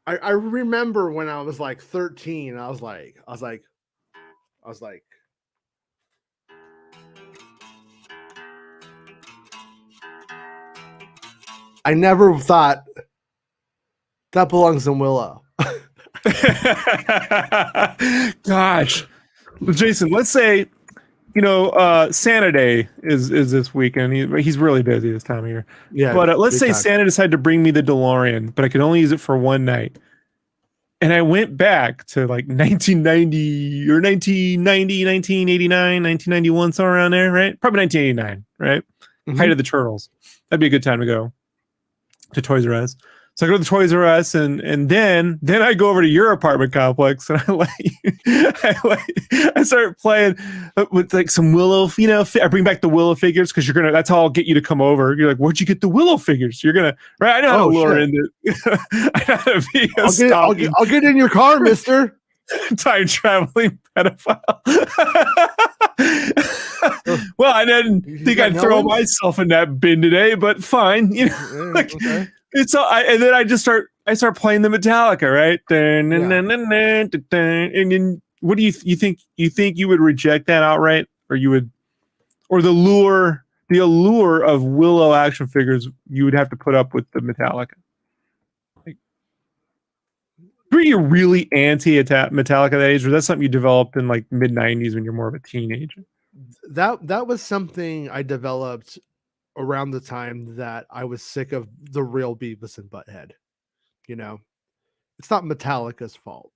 I remember when I was like 13, I was like, I never thought that belongs in Willow. Gosh, Jason, let's say, Santa Day is this weekend. He's really busy this time of year. Yeah, but let's say time. Santa decided to bring me the DeLorean, but I could only use it for one night. And I went back to like 1990 or 1990, 1989, 1991, somewhere around there, right? Probably 1989, right? Mm-hmm. Height of the Turtles. That'd be a good time to go to Toys R Us. So I go to the Toys R Us, and then I go over to your apartment complex, and I start playing with like some Willow. I bring back the Willow figures because that's how I'll get you to come over. You're like, where'd you get the Willow figures? You're gonna right. I know how to Oh lure shit! into. I know how to be a I'll get in your car, Mister. time traveling pedophile. Well, I didn't think I'd throw myself in that bin today, but fine. Like okay. it's all. And then I start playing the Metallica, right? And then what do you think? You think you would reject that outright, or you would, or the allure of Willow action figures, you would have to put up with the Metallica. Were you really anti-Metallica that age, or that's something you developed in like mid '90s when you're more of a teenager? That was something I developed around the time that I was sick of the real Beavis and Butthead. It's not Metallica's fault,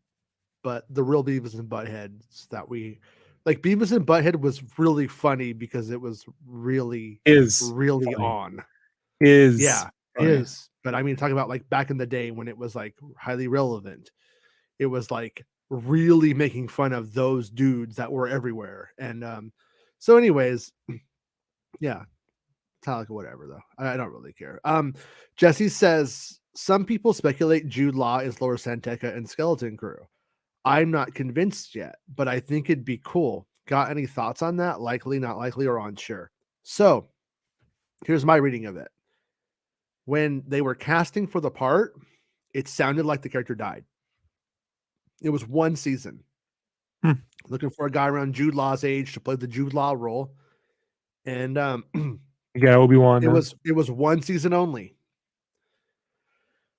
but the real Beavis and Buttheads that we like. Beavis and Butthead was really funny because it was really Funny. on. Is Yeah, is. But I mean, talking about like back in the day when it was like highly relevant, it was like really making fun of those dudes that were everywhere. And so anyways, yeah, Metallica, whatever though. I don't really care. Jesse says some people speculate Jude Law is Laura Santeca and Skeleton Crew. I'm not convinced yet, but I think it'd be cool. Got any thoughts on that? Likely, not likely, or unsure? So here's my reading of it. When they were casting for the part, it sounded like the character died. It was one season. Looking for a guy around Jude Law's age to play the Jude Law role. And you got Obi-Wan. It was one season only.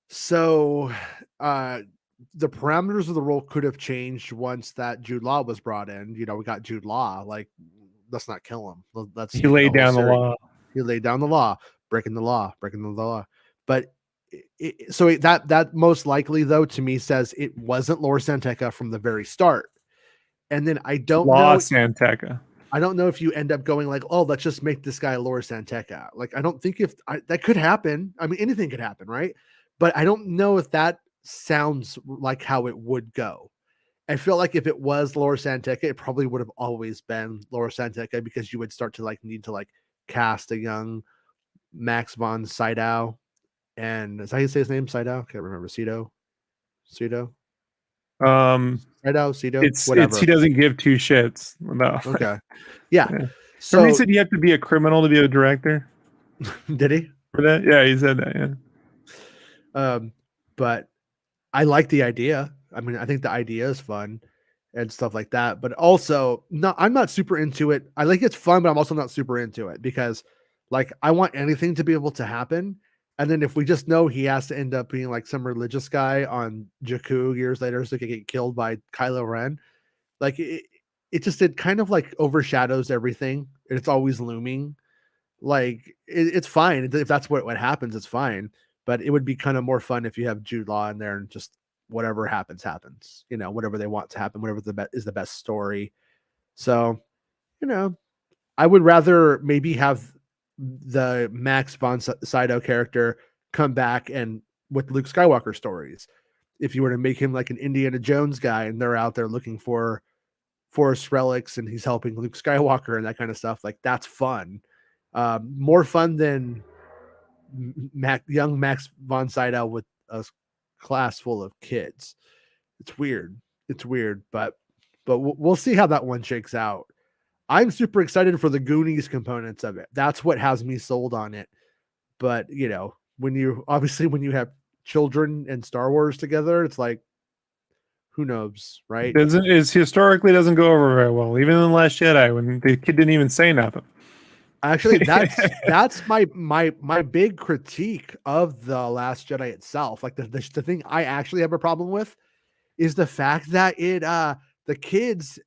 So the parameters of the role could have changed once that Jude Law was brought in. We got Jude Law. Like, let's not kill him. He laid down the law. He laid down the law, breaking the law. But that most likely, though, to me says it wasn't Laura Santeca from the very start. And then I don't know. Santeca. I don't know if you end up going like, oh, let's just make this guy Laura Santeca. Like, I don't think that could happen. I mean, anything could happen, right? But I don't know if that sounds like how it would go. I feel like if it was Laura Santeca, it probably would have always been Laura Santeca because you would start to need to cast a young Max von Sydow. And is that how you say his name? Sydow? Can't remember. Sydow? Sydow, whatever. He doesn't give two shits. No. Okay. Yeah. So remember he said you have to be a criminal to be a director? Did he? For that? Yeah, he said that, yeah. But I like the idea. I mean, I think the idea is fun and stuff like that. But also, no, I'm not super into it. I like it's fun, but I'm also not super into it because I want anything to be able to happen. And then if we just know he has to end up being like some religious guy on Jakku years later so he can get killed by Kylo Ren, it kind of overshadows everything. And it's always looming. It's fine. If that's what happens, it's fine. But it would be kind of more fun if you have Jude Law in there and just whatever happens. Whatever they want to happen, whatever is the best story. So, I would rather maybe have the Max von Sydow character come back and with Luke Skywalker stories. If you were to make him like an Indiana Jones guy and they're out there looking for Forest relics and he's helping Luke Skywalker and that kind of stuff, that's fun. More fun than young Max von Sydow with a class full of kids. It's weird, but we'll see how that one shakes out. I'm super excited for the Goonies components of it. That's what has me sold on it. But when you have children and Star Wars together, it's like, who knows, right? It historically doesn't go over very well. Even in The Last Jedi, when the kid didn't even say nothing. Actually, that's my big critique of The Last Jedi itself. Like the thing I actually have a problem with is the fact that the kids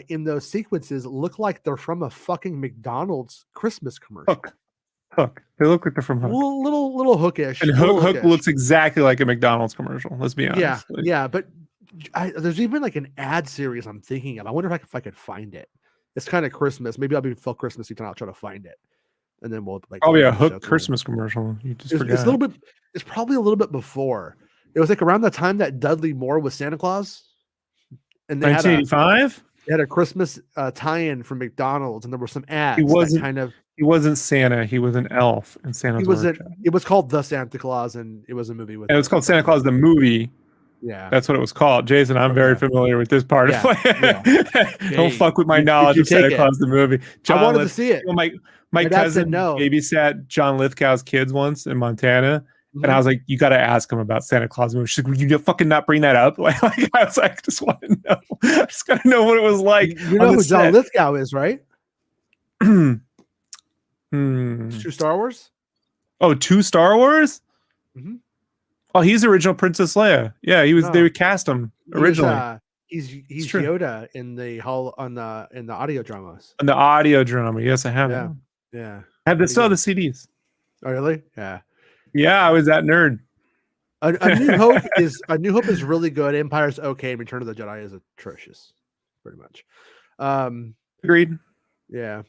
in those sequences look like they're from a fucking McDonald's Christmas commercial. Hook. They look like they're from Hook. Little hookish. And Hook looks exactly like a McDonald's commercial. Let's be honest. Yeah. But there's even an ad series I'm thinking of. I wonder if I could find it. It's kind of Christmas. Maybe I'll be Phil Christmasy tonight. I'll try to find it. and then we'll like go Probably into a the show. Hook Christmas commercial. You just It's a forgot. little bit. It's probably a little bit before. It was like around the time that Dudley Moore was Santa Claus, and 1985. they had a Christmas tie-in from McDonald's, and there were some He ads that wasn't. kind of He wasn't Santa. He was an elf in he Santa's wasn't. workshop. It was called The Santa Claus, and it was a movie with And it was called Santa Dudley Claus Moore. the movie. Yeah. That's what it was called. Jason, I'm very Okay. familiar with this part Yeah. of Yeah. Don't Hey, fuck with my did knowledge you of take Santa it? Claus the movie. I John wanted to Lith, see it. my My dad said cousin no. babysat John Lithgow's kids once in Montana. And I Mhm. was like, you got to ask him about Santa Claus movie. She's like, you fucking not bring that up? Like, I was like, I just want to know. I just got to know what it was like You on know the who John set. Lithgow is, right? Hmm. True Star Wars. Oh, 2 Star Wars? Mm-hmm. Oh, he's original Princess Leia. Yeah, he was. They No, would cast him he was. originally. It's He's true. Yoda in the hall on the in the audio dramas. And the audio drama. Yes, I have it. Yeah, yeah. I have the Pretty still have the good. CDs. Oh, really? Yeah. Yeah, I was that nerd. A New Hope is really good. Empire's okay, and Return of the Jedi is atrocious, pretty much. Agreed. Yeah,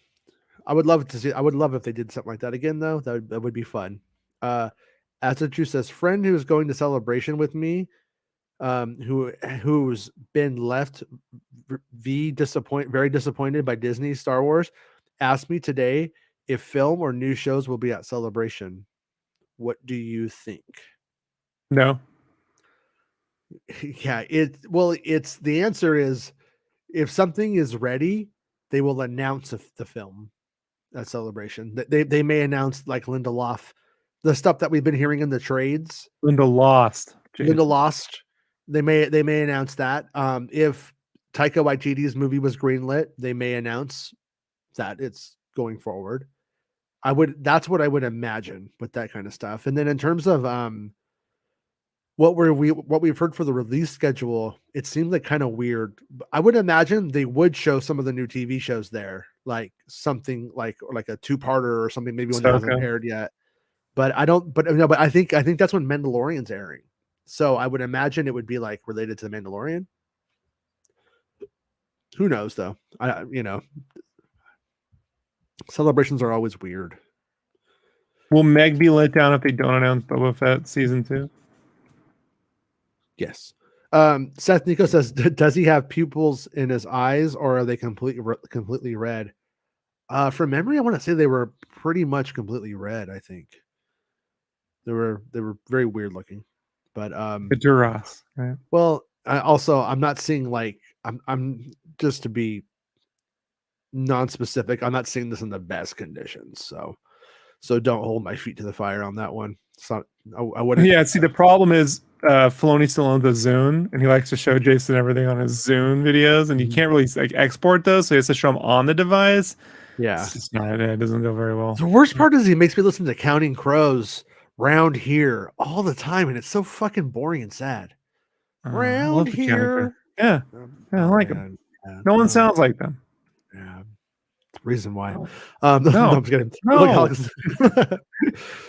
I would love to see. I would love if they did something like that again, though. That would be fun. Asachu says, friend who is going to celebration with me, who's been left very disappointed by Disney Star Wars, asked me today if film or new shows will be at celebration. What do you think? No. Yeah, it's the answer is if something is ready, they will announce the film at celebration. They may announce like Linda Loft, the stuff that we've been hearing in the trades. Linda Lost. Linda Jason. Lost. They may announce that. If Taika Waititi's movie was greenlit, they may announce that it's going forward. That's what I would imagine with that kind of stuff. And then in terms of what we've heard for the release schedule, it seems like kind of weird. I would imagine they would show some of the new TV shows there, like something like a 2-parter or something, maybe one that hasn't Ahsoka. aired yet. But I don't. But no. But I think that's when Mandalorian's airing. So I would imagine it would be like related to the Mandalorian. Who knows though? Celebrations are always weird. Will Meg be let down if they don't announce Boba Fett season 2? Yes. Seth Nico says, does he have pupils in his eyes or are they completely red? From memory, I want to say they were pretty much completely red. I think they were very weird looking, but The Duras, right? well, I'm not seeing like I'm just to be non-specific. I'm not seeing this in the best conditions, so don't hold my feet to the fire on that one. It's not. I wouldn't. Yeah. See, the problem is Filoni still owns the Zune, and he likes to show Jason everything on his Zune videos, and you can't really like export those, so he has to show them on the device. Yeah, It's just not. It doesn't go very well. the worst part is he makes me listen to Counting Crows round here all the time, and it's so fucking boring and sad. I Round love the Counting Crows. here. Yeah, I like them. No one sounds like them. Yeah, reason why. No. No, No. I'm just kidding. No. Look, Alex.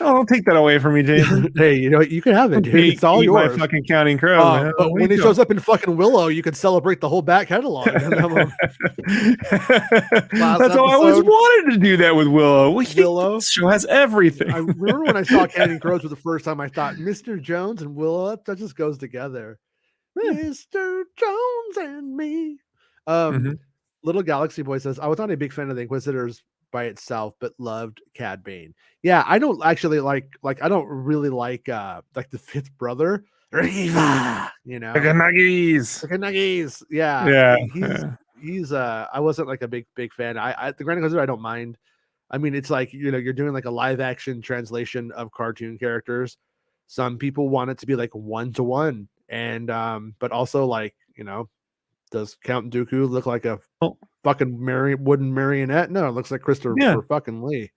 Oh, don't take that away from me, Jason. Hey, you can have it, dude. It's all Eat my yours. fucking Counting Crows, man. But What are when you he doing? shows up in fucking Willow, you can celebrate the whole back catalog. That's how I always episode, wanted to do that with Willow. Willow. This show has everything. I remember when I saw Counting Crows for the first time, I thought Mr. Jones and Willow, that just goes together. Mr. Jones and me. Little Galaxy Boy says, I was not a big fan of the Inquisitors by itself, but loved Cad Bane. Yeah, I don't actually like I don't really like the fifth brother. Riva, Nuggies. Yeah. Yeah. He's I wasn't like a big fan. I the Grand Inquisitor I don't mind. I mean, it's like, you're doing like a live action translation of cartoon characters. Some people want it to be like 1-to-1. And but also like, does Count Dooku look like a fucking wooden marionette? No, it looks like Christopher fucking Lee.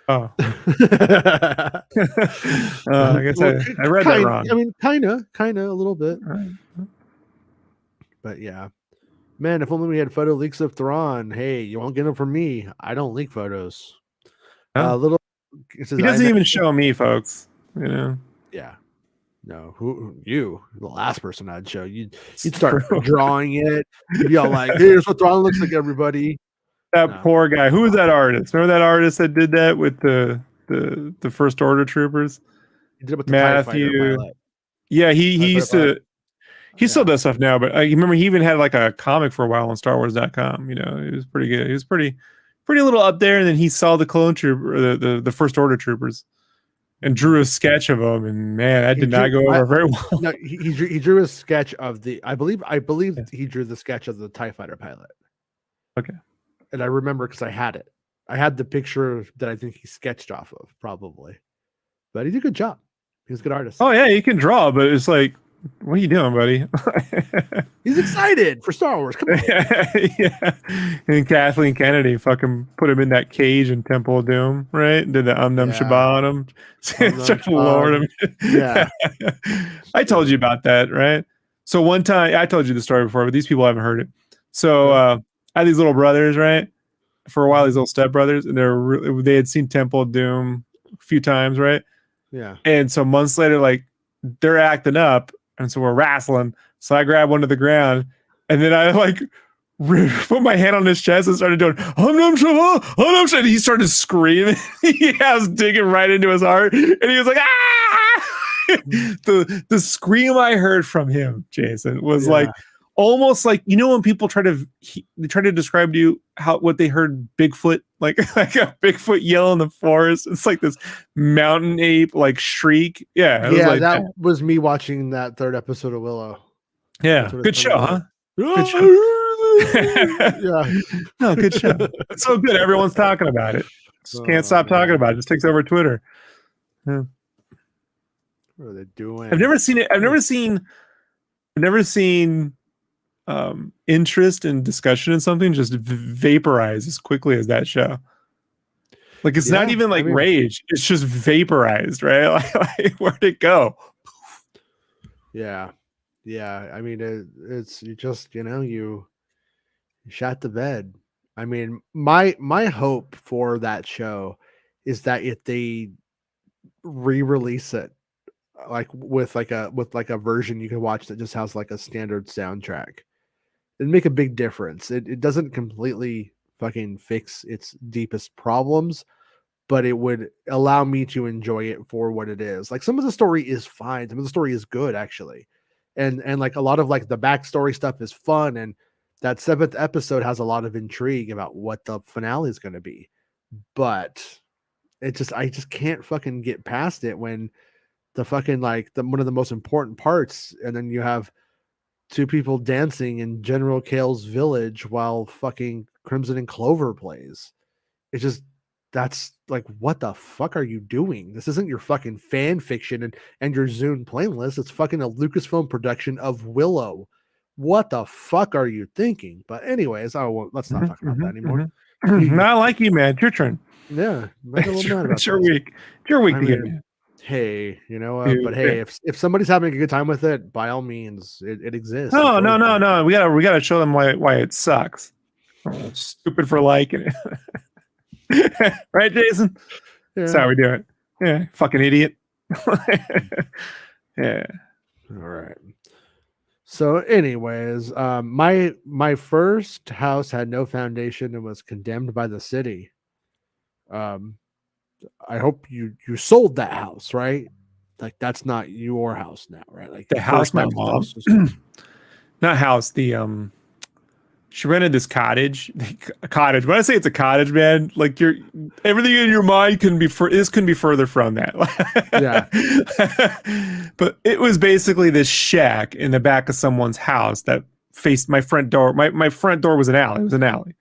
Oh. I guess I read that wrong. I mean, kind of a little bit. Right. But yeah. Man, if only we had photo leaks of Thrawn. Hey, you won't get them from me. I don't leak photos. Oh. He doesn't even show me, folks. Yeah. No, you, the last person I'd show. You'd start drawing it. You'd be all like, here's what Thrawn looks like, everybody. That No. poor guy. Who was that artist? Remember that artist that did that with the First Order troopers? He did it with the TIE fighter Matthew. pilot. Yeah, he TIE fighter used pilot. to. He still Yeah. does stuff now, but I remember he even had like a comic for a while on StarWars.com. You know, he was pretty good. He was pretty little up there, and then he saw the clone trooper, the First Order troopers, and drew a sketch of them. And man, that He did not drew. go over very well. No, he drew a sketch of the. I believe he drew the sketch of the TIE fighter pilot. Okay. And I remember because I had it. I had the picture that I think he sketched off of, probably. But he did a good job. He was a good artist. Oh yeah, he can draw, but it's like, what are you doing, buddy? He's excited for Star Wars. Come on. Yeah. And Kathleen Kennedy fucking put him in that cage in Temple of Doom, right? Did the Num Shabbat on him. Started lowering him. Yeah. I told you about that, right? So one time, I told you the story before, but these people haven't heard it. So I had these little brothers, right? For a while, these little stepbrothers, and they had seen Temple of Doom a few times, right? Yeah. And so months later, like, they're acting up, and so we're wrestling. So I grab one to the ground, and then I like put my hand on his chest and started doing and he started screaming. I was digging right into his heart, and he was like, ah! the scream I heard from him, Jason, was like almost like, you know, when people try to describe to you what they heard Bigfoot, like a Bigfoot yell in the forest. It's like this mountain ape like shriek. Yeah, that was me watching that third episode of Willow. Yeah, good show, huh? Good show. Yeah, no, good show. It's so good. Everyone's talking about it. Just can't stop talking about it. Just takes over Twitter. Yeah. What are they doing? I've never seen it. I've never seen interest and discussion in something just vaporize as quickly as that show. Like, it's not even like rage, it's just vaporized, right? Like where'd it go? Yeah. I mean, it's you just, you know, you shot the bed. I mean, my hope for that show is that if they re-release it with a version you can watch that just has like a standard soundtrack, it'd make a big difference. It doesn't completely fucking fix its deepest problems, but it would allow me to enjoy it for what it is. Like, some of the story is fine, some of the story is good actually, and like a lot of like the backstory stuff is fun, and that 7th episode has a lot of intrigue about what the finale is going to be. But I just can't fucking get past it when the fucking like one of the most important parts, and then you have two people dancing in General Kale's village while fucking Crimson and Clover plays. It's just, that's like, what the fuck are you doing? This isn't your fucking fan fiction and your Zune playlist. It's fucking a Lucasfilm production of Willow. What the fuck are you thinking? But anyways, let's not talk about that anymore. Not like you, man. It's your turn. Yeah, it's your week. It's your week to get me. Hey, you know, but hey, if somebody's having a good time with it, by all means, it exists. No. We gotta show them why it sucks. Stupid for liking it. Right, Jason? Yeah. That's how we do it. Yeah, fucking idiot. Yeah. All right. So anyways, my first house had no foundation and was condemned by the city. I hope you sold that house, right? Like, that's not your house now, right? Like, the house my mom not house, the she rented this cottage. A cottage. When I say it's a cottage, man, like, everything in your mind couldn't be further from that. Yeah. But it was basically this shack in the back of someone's house that faced my front door. My front door was an alley. It was an alley.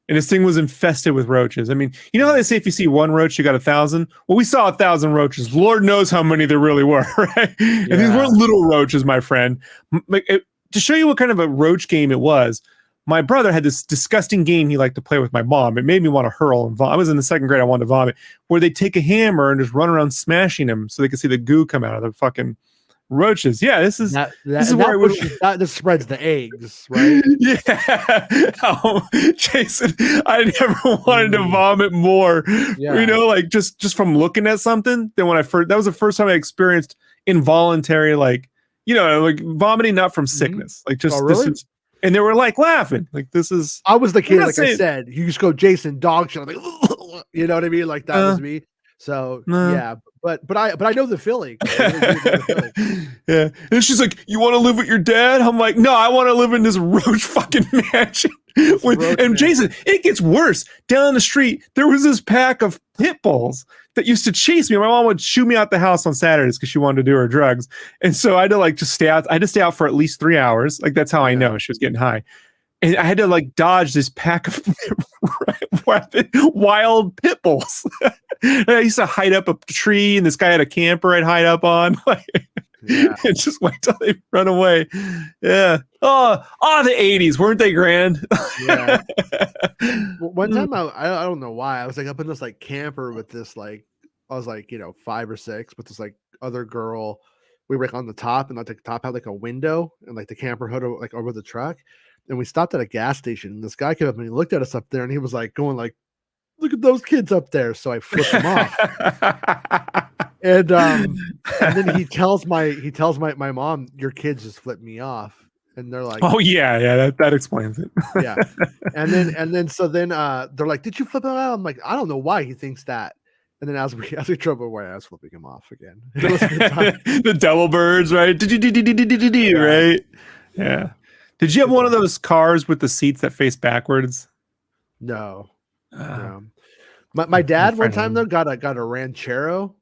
And this thing was infested with roaches. I mean, you know how they say if you see one roach, you got 1,000? Well, we saw 1,000 roaches. Lord knows how many there really were, right? Yeah. And these weren't little roaches, my friend. To show you what kind of a roach game it was, my brother had this disgusting game he liked to play with my mom. It made me want to hurl and vomit. I was in the 2nd grade. I wanted to vomit. Where they take a hammer and just run around smashing them so they could see the goo come out of the fucking roaches. Yeah, this is where that spreads the eggs, right? Yeah. Oh, Jason, I never wanted to vomit more. Yeah. You know, like just from looking at something. Then that was the first time I experienced involuntary, like, you know, like vomiting, not from sickness. Like, just, really? And they were like laughing. Like, this is, I was the we're kid, not like I saying, said, you just go Jason dog shit. I'm like, you know what I mean? Like that uh, was me. So no. yeah, but I know the feeling. I really do know the feeling. Yeah. And she's like, "You want to live with your dad?" I'm like, "No, I want to live in this roach fucking mansion." This roach And Jason, mansion. it gets worse. Down the street, there was this pack of pit bulls that used to chase me. My mom would shoo me out the house on Saturdays because she wanted to do her drugs. And so I had to like just stay out. I had to stay out for at least 3 hours. Like, that's how I Yeah. know she was getting high. And I had to like dodge this pack of wild pit bulls. I used to hide up a tree, and this guy had a camper I'd hide up on. Like, Yeah. and just wait till they run away. Yeah. The 80s, weren't they grand? Yeah. One time I don't know why I was like up in this like camper with this like I was like 5 or 6 with this like other girl. We were like on the top and like the top had like a window and like the camper hood like over the truck. And we stopped at a gas station and this guy came up and he looked at us up there and he was like going like, look at those kids up there. So I flipped him off. And then he tells my mom, your kids just flipped me off. And they're like, Oh yeah, that explains it. yeah. And then they're like, did you flip him out? I'm like, I don't know why he thinks that. And then as we drove away, I was flipping him off again. It was a good time. The devil birds, right? Yeah. Right? Yeah. Did you have Good one of time. those cars with the seats that face backwards? No, Uh, no. My my dad one friend time had. though got a Ranchero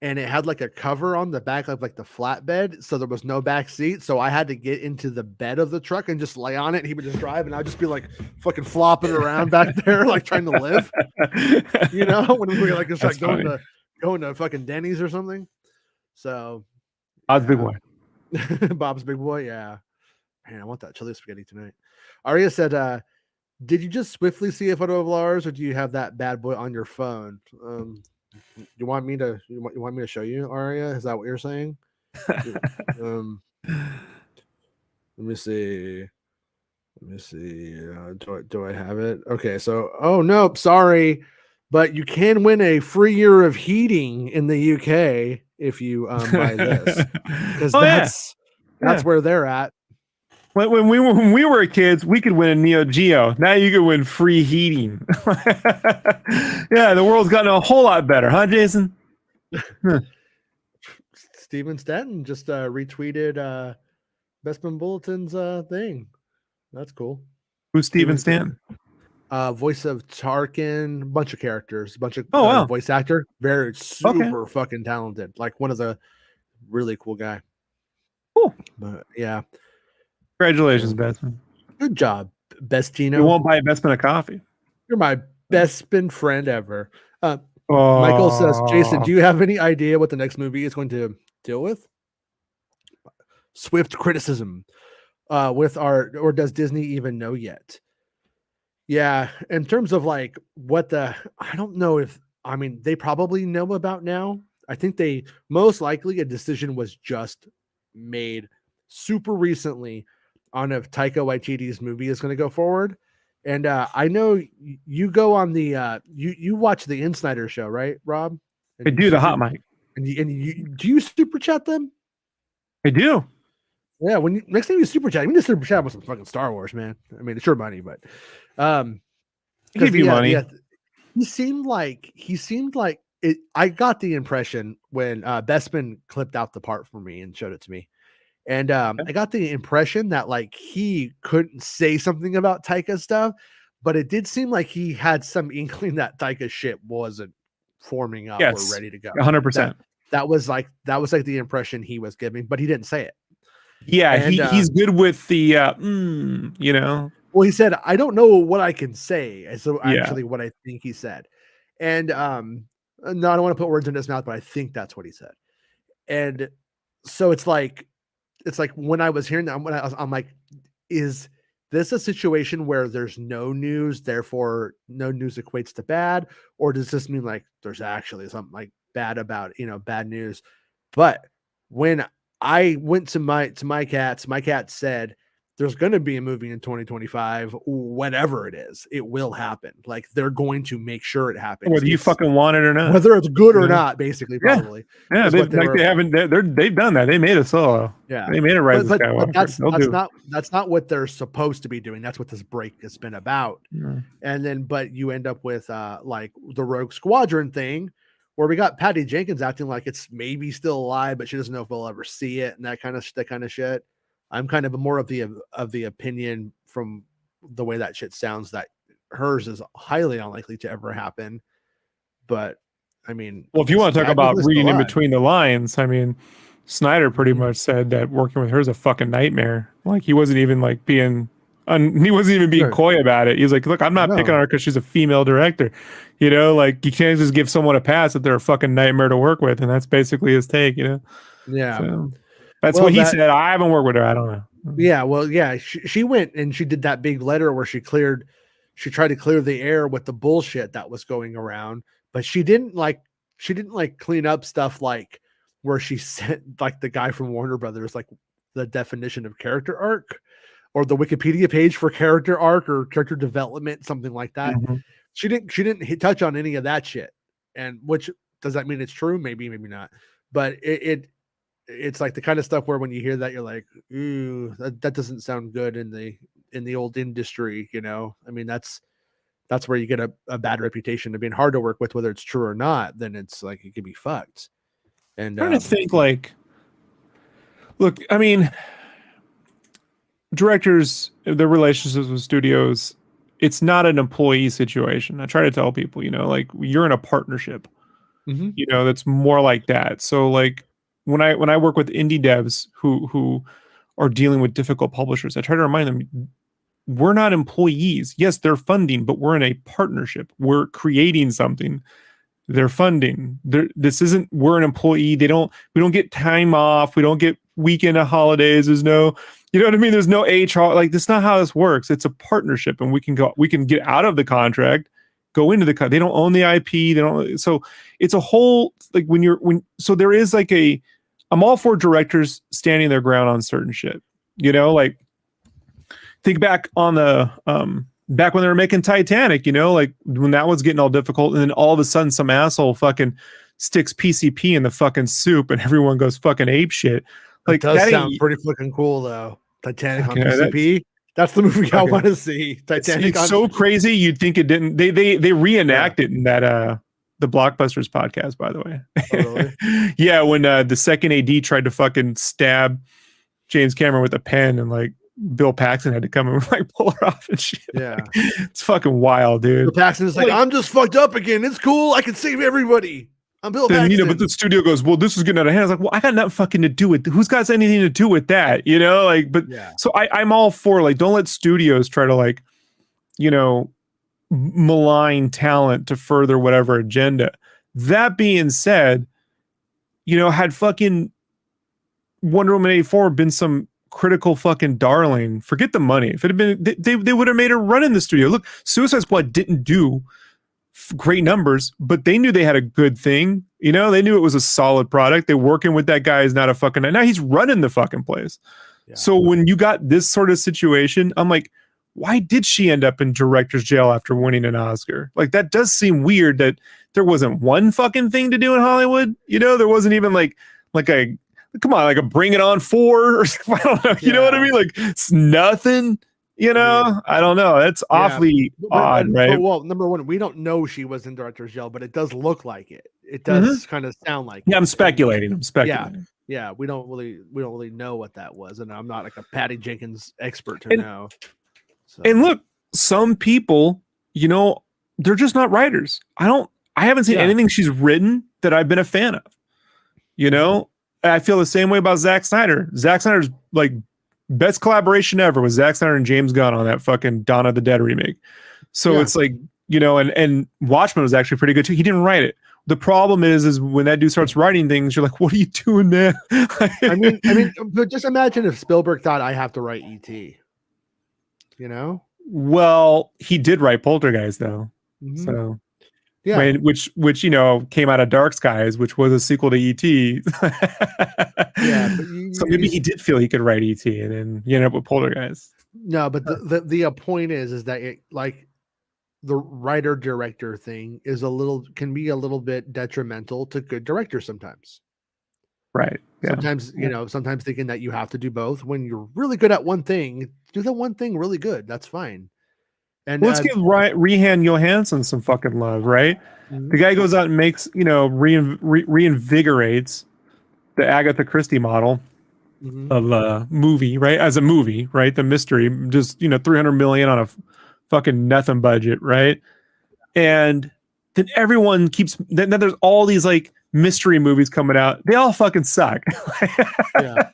and it had like a cover on the back of like the flatbed, so there was no back seat. So I had to get into the bed of the truck and just lay on it. And he would just drive, and I'd just be like fucking flopping around back there, like trying to live. When we were like just That's like funny. going to fucking Denny's or something. So Odds big yeah, one. Bob's Big Boy. Yeah, man, I want that chili spaghetti tonight. Aria said, "Did you just swiftly see a photo of Lars, or do you have that bad boy on your phone?" You want me to you want me to show you, Aria? Is that what you're saying? Um, let me see. Let me see. Do I have it? Okay, so oh no, sorry, but you can win a free year of heating in the UK if you buy this because Oh yeah, that's yeah. where they're at. When we were kids, we could win a Neo Geo. Now you could win free heating. Yeah, the world's gotten a whole lot better, huh, Jason? Huh. Steven Stanton just retweeted Bestman Bulletin's thing. That's cool. Who's Steven Steven Stanton? voice of Tarkin, bunch of characters, bunch of Oh wow. voice actor, very Okay. super fucking talented. Like one of the really cool guy. Cool. But yeah, Congratulations, so, Bethman. good job, You Bestino. won't buy Bethman a coffee. You're my best spin friend ever. Michael says, Jason, Oh, do you have any idea what the next movie is going to deal with? Swift criticism. Or does Disney even know yet? Yeah, in terms of like I don't know if I mean they probably know about now. I think they most likely a decision was just made super recently on if Taika Waititi's movie is going to go forward. And I know you go on the you watch the Insnider show, right, Rob? I And you do the super hot mic. and you do you super chat them? I do. Yeah, next time you super chat, you need to super chat with some fucking Star Wars, man. I mean, it's your money, but um I because give you money. he seemed like it. I got the impression when Bestman clipped out the part for me and showed it to me, and I got the impression that like he couldn't say something about Taika stuff, but it did seem like he had some inkling that Taika shit wasn't forming up or Yes, ready to go. That 100%. that was like the impression he was giving, but he didn't say it. Yeah, And he's good with the well, he said, "I don't know what I can say." And so Yeah. actually what I think he said. And no, I don't want to put words in his mouth, but I think that's what he said. And so it's like when I was hearing that, I'm like, is this a situation where there's no news, therefore no news equates to bad, or does this mean like there's actually something like bad about bad news? But when I went to my cat said there's going to be a movie in 2025, whatever it is, it will happen. Like they're going to make sure it happens. Whether you It's fucking want it or not, whether it's good or not, basically, Yeah, probably yeah. is what they were. They haven't. They've done that. They made a Solo. Yeah, They made a Rise of but Skywalker. that's not what they're supposed to be doing. That's what this break has been about. Yeah. And then, but you end up with like the Rogue Squadron thing, where we got Patty Jenkins acting like it's maybe still alive, but she doesn't know if we'll ever see it, and that kind of shit. I'm kind of more of the opinion from the way that shit sounds that hers is highly unlikely to ever happen. But I mean, well, if you want to talk about reading in alive. between the lines, I mean, Snyder pretty Mhm. much said that working with her is a fucking nightmare. Like he wasn't even like being, he wasn't even being Sure. coy about it. He's like, look, I'm not picking on her because she's a female director. You know, like you can't just give someone a pass if they're a fucking nightmare to work with, and that's basically his take. You know, Yeah. so that's Well, what he said. I haven't worked with her. I don't know. Yeah, well, yeah, she went and she did that big letter where she tried to clear the air with the bullshit that was going around, but she didn't like clean up stuff like where she sent like the guy from Warner Brothers like the definition of character arc or the Wikipedia page for character arc or character development, something like that. Mm-hmm. She didn't touch on any of that shit. And which does that mean it's true? Maybe, maybe not. But it's like the kind of stuff where when you hear that, you're like, ooh, that doesn't sound good in the old industry, you know? I mean, that's where you get a bad reputation of being hard to work with, whether it's true or not, then it's like, it could be fucked. And I'm trying to think like, look, I mean, directors, their relationships with studios, it's not an employee situation. I try to tell people, you know, like you're in a partnership, you know, that's more like that. So like when I work with indie devs who are dealing with difficult publishers, I try to remind them we're not employees. Yes, they're funding, but we're in a partnership. We're creating something. They're funding. This isn't we're an employee. We don't get time off. We don't get weekend of holidays. There's no, you know what I mean? There's no HR. Like that's not how this works. It's a partnership, and we can get out of the contract, go into the they don't own the IP. They don't. So it's a whole like so there is like I'm all for directors standing their ground on certain shit. You know, like think back on the back when they were making Titanic, you know, like when that was getting all difficult, and then all of a sudden some asshole fucking sticks PCP in the fucking soup, and everyone goes fucking ape shit. Like it does that sound pretty fucking cool, though. Titanic on PCP. That's the movie I want to see. Titanic. It's so crazy. You'd think it didn't. They reenact it in that the Blockbusters podcast, by the way. Oh, really? Yeah, when the second AD tried to fucking stab James Cameron with a pen, and like Bill Paxton had to come and like pull her off and shit. Yeah, like, it's fucking wild, dude. Bill Paxton is like, I'm just fucked up again. It's cool. I can save everybody. I'm Bill Paxton. You know, but the studio goes, well, this is getting out of hand. I was like, well, I got nothing fucking to do with. Who's got anything to do with that? You know, like, but yeah. So I'm all for like, don't let studios try to like, you know, malign talent to further whatever agenda. That being said, you know, had fucking Wonder Woman 84 been some critical fucking darling, forget the money. If it had been, they would have made her run in the studio. Look, Suicide Squad didn't do great numbers, but they knew they had a good thing. You know, they knew it was a solid product. They're working with that guy is not a fucking, now he's running the fucking place. Yeah. So when you got this sort of situation, I'm like, why did she end up in director's jail after winning an Oscar? Like, that does seem weird that there wasn't one fucking thing to do in Hollywood. You know, there wasn't even like a, come on, like a Bring It On 4 or something. I don't know. You know what I mean? Like, it's nothing. You know, I don't know. That's awfully odd, right? Well, number one, we don't know she was in director's jail, but it does look like it. It does kind of sound like. Yeah, I'm speculating. Yeah, we don't really know what that was, and I'm not like a Patty Jenkins expert to know. So. And look, some people, you know, they're just not writers. I haven't seen anything she's written that I've been a fan of. You know, I feel the same way about Zack Snyder. Zack Snyder's like. Best collaboration ever was Zack Snyder and James Gunn on that fucking Dawn of the Dead remake. So it's like, you know, and Watchmen was actually pretty good too. He didn't write it. The problem is when that dude starts writing things, you're like, what are you doing, man? I mean, but just imagine if Spielberg thought I have to write E.T. You know? Well, he did write Poltergeist though. So Yeah. which came out of Dark Skies, which was a sequel to E.T. Yeah, but So maybe he did feel he could write E.T. and then you end up with Poltergeist. no, but the point is that it, like, the writer director thing can be a little bit detrimental to good directors sometimes. Right. Yeah. Sometimes thinking that you have to do both when you're really good at one thing, do the one thing really good. That's fine. And Well, let's give Rehan Johansson some fucking love, right? The guy goes out and makes, reinvigorates the Agatha Christie model of a movie, right? As a movie, right? The mystery, just 300 million on a fucking nothing budget, right? And then everyone keeps. Then there's all these like mystery movies coming out. They all fucking suck. Yeah.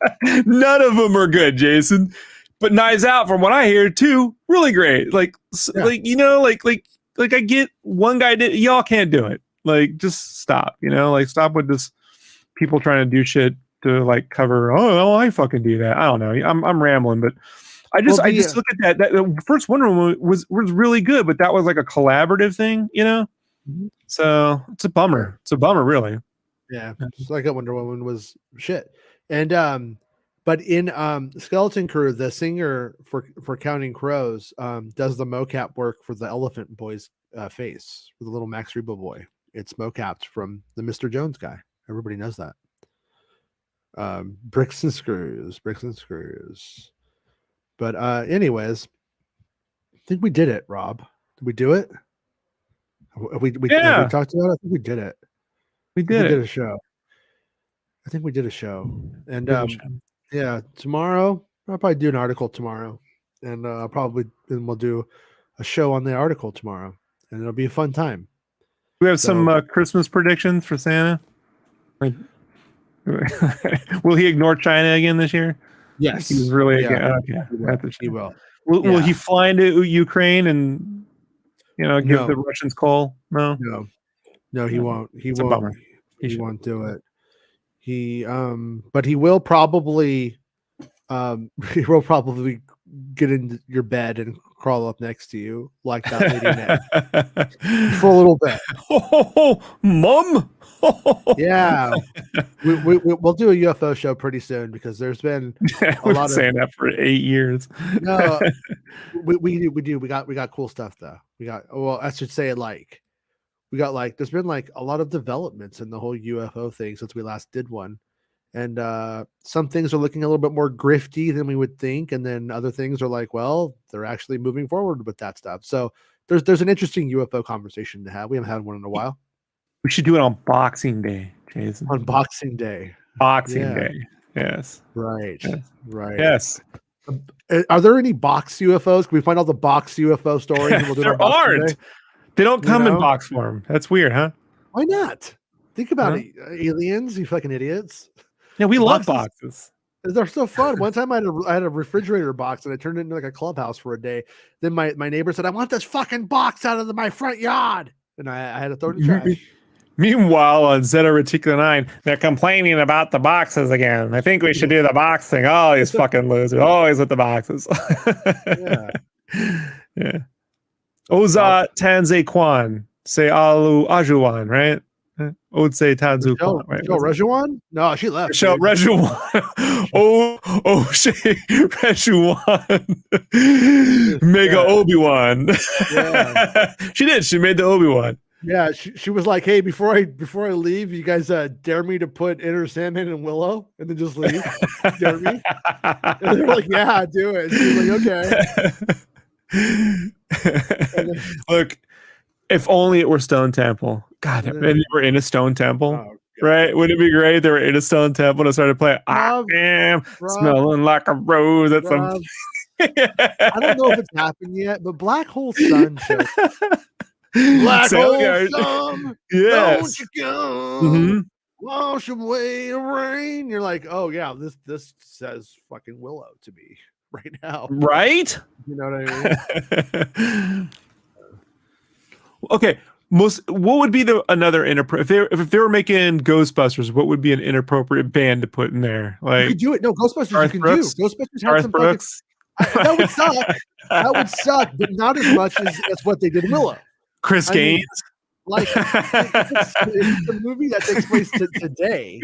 None of them are good, Jason. But Knives Out, from what I hear, too, really great. Like I get one guy did. Y'all can't do it. Like, just stop. Stop with this. People trying to do shit to like cover. Oh, I fucking do that. I don't know. I'm rambling, but I just look at that. The first Wonder Woman was really good, but that was like a collaborative thing, So it's a bummer. It's a bummer, really. Yeah, Second Wonder Woman was shit. And but in Skeleton Crew, the singer for Counting Crows does the mocap work for the Elephant Boy's face, for the little Max Rebo boy. It's mocapped from the Mr. Jones guy. Everybody knows that. Bricks and screws. But anyways, I think we did it, Rob. Did we do it? Have we talked about it? I think we did it. We did a show. I think we did a show. And yeah, tomorrow I'll probably do an article tomorrow. And we'll do a show on the article tomorrow. And it'll be a fun time. We have some Christmas predictions for Santa. Will he ignore China again this year? Yes. He's really He will. Will he fly into Ukraine and give the Russians coal? No, he won't. He it's a won't. bummer. He won't do it. But he will probably get into your bed and crawl up next to you like that lady Ned for a little bit. Mom. Yeah, we'll do a UFO show pretty soon because there's been a lot saying that for 8 years. No, we do. We got cool stuff though. I should say it like. We got there's been a lot of developments in the whole UFO thing since we last did one. And some things are looking a little bit more grifty than we would think. And then other things are they're actually moving forward with that stuff. So there's an interesting UFO conversation to have. We haven't had one in a while. We should do it on Boxing Day, Jason. On Boxing Day. Boxing Day. Yes. Right. Yes. Right. Yes. Are there any box UFOs? Can we find all the box UFO stories? And we'll do there aren't. They don't come in box form. That's weird, huh? Why not? Think about it. Aliens, you fucking idiots. Yeah, we love boxes. They're so fun. One time I had a refrigerator box and I turned it into a clubhouse for a day. Then my neighbor said, I want this fucking box out of my front yard. And I had to throw it in the trash. Meanwhile, on Zeta Reticula 9, they're complaining about the boxes again. I think we should do the box thing. Oh, these fucking losers. Always with the boxes. Yeah. Oza Tanze Kwan. Say Alu Ajuan, right? Odse Tanzu Kwan. Right? Rejuan? No, she left. Rejuan. O'Shea Rejuan. Mega Obi-Wan. Yeah. She did. She made the Obi-Wan. Yeah, she was like, "Hey, before I leave, you guys dare me to put Enter Sandman and Willow, and then just leave." Dare me? And they're like, "Yeah, do it." And she's like, "Okay." Look, if only it were Stone Temple. God, and they were in a Stone Temple, right? Wouldn't it be great? They were in a Stone Temple and started playing. I am smelling like a rose at some. I don't know if it's happened yet, but Black Hole Sun show. Black Hole Sun, yes. Don't you come wash away the rain. You're like, oh yeah, this says fucking Willow to me right now, right? You know what I mean? Okay, what would be another inappropriate if they were making Ghostbusters? What would be an inappropriate band to put in there? Like, you could do it. No, Ghostbusters Garth you can Brooks? do. Ghostbusters Garth have some Brooks. That would suck. That would suck, but not as much as what they did in Willow. Chris Gaines. Like, if it's a movie that takes place today,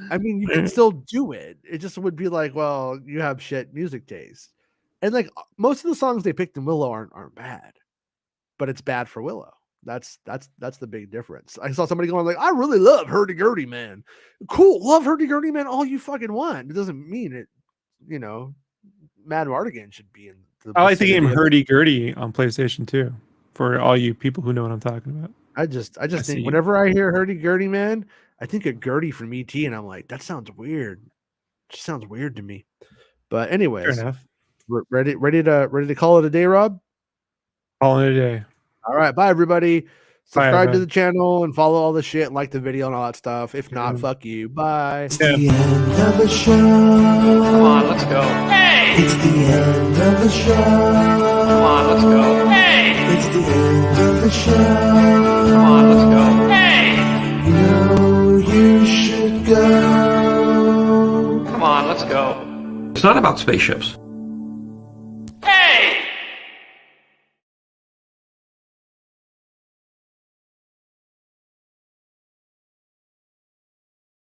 I mean, you can still do it. It just would be like, well, you have shit music taste. And like most of the songs they picked in Willow aren't bad, but it's bad for Willow. That's the big difference. I saw somebody going like, I really love Hurdy Gurdy Man. Cool, love Hurdy Gurdy Man all you fucking want. It doesn't mean it, you know, Mad Mardigan should be in the I like the game vicinity of it. Hurdy Gurdy on PlayStation 2 for all you people who know what I'm talking about. I just see think you. whenever I hear Hurdy Gurdy Man, I think of Gertie from ET, and I'm like, that sounds weird. It just sounds weird to me. But Fair anyways, enough. ready to call it a day, Rob? All in a day. All right, bye everybody. Subscribe to everyone. the channel and follow all the shit and like the video and all that stuff. If not, fuck you. Bye. It's the end of the show. Come on, let's go. Hey! It's the end of the show. Come on, let's go. Hey! It's the end of the show. Come on, let's go. Hey! You know you should go. Come on, let's go. It's not about spaceships.